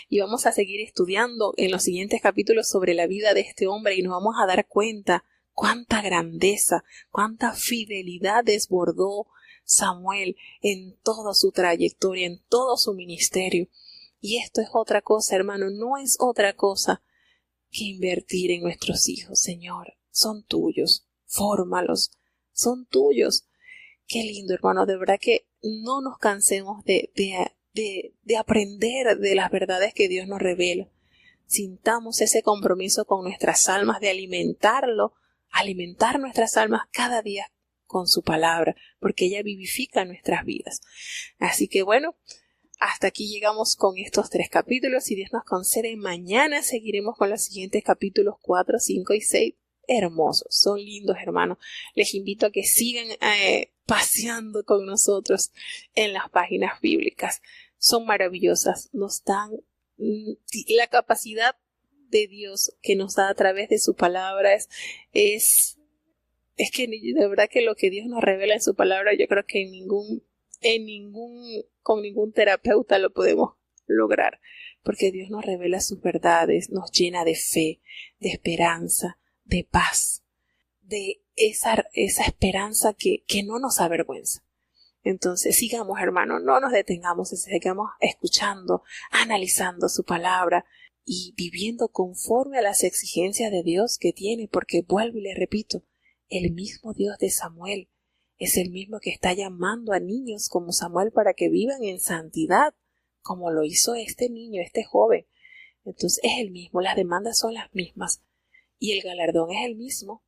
Y vamos a seguir estudiando en los siguientes capítulos sobre la vida de este hombre y nos vamos a dar cuenta cuánta grandeza, cuánta fidelidad desbordó Samuel en toda su trayectoria, en todo su ministerio. Y esto es otra cosa, hermano, no es otra cosa que invertir en nuestros hijos, Señor. Son tuyos, fórmalos, son tuyos. Qué lindo, hermano, de verdad que no nos cansemos de aprender de las verdades que Dios nos revela. Sintamos ese compromiso con nuestras almas de alimentar nuestras almas cada día con su palabra, porque ella vivifica nuestras vidas. Así que bueno, hasta aquí llegamos con estos 3 capítulos. Si Dios nos concede, mañana seguiremos con los siguientes capítulos 4, 5 y 6. Hermosos, son lindos, hermanos. Les invito a que sigan paseando con nosotros en las páginas bíblicas. Son maravillosas, nos dan la capacidad de Dios que nos da a través de su palabra. Es que de verdad que lo que Dios nos revela en su palabra, yo creo que con ningún terapeuta lo podemos lograr, porque Dios nos revela sus verdades, nos llena de fe, de esperanza, de paz, de esa esperanza que no nos avergüenza. Entonces sigamos, hermanos, no nos detengamos, sigamos escuchando, analizando su palabra y viviendo conforme a las exigencias de Dios que tiene, porque vuelvo y le repito, el mismo Dios de Samuel es el mismo que está llamando a niños como Samuel para que vivan en santidad, como lo hizo este niño, este joven. Entonces es el mismo, las demandas son las mismas y el galardón es el mismo.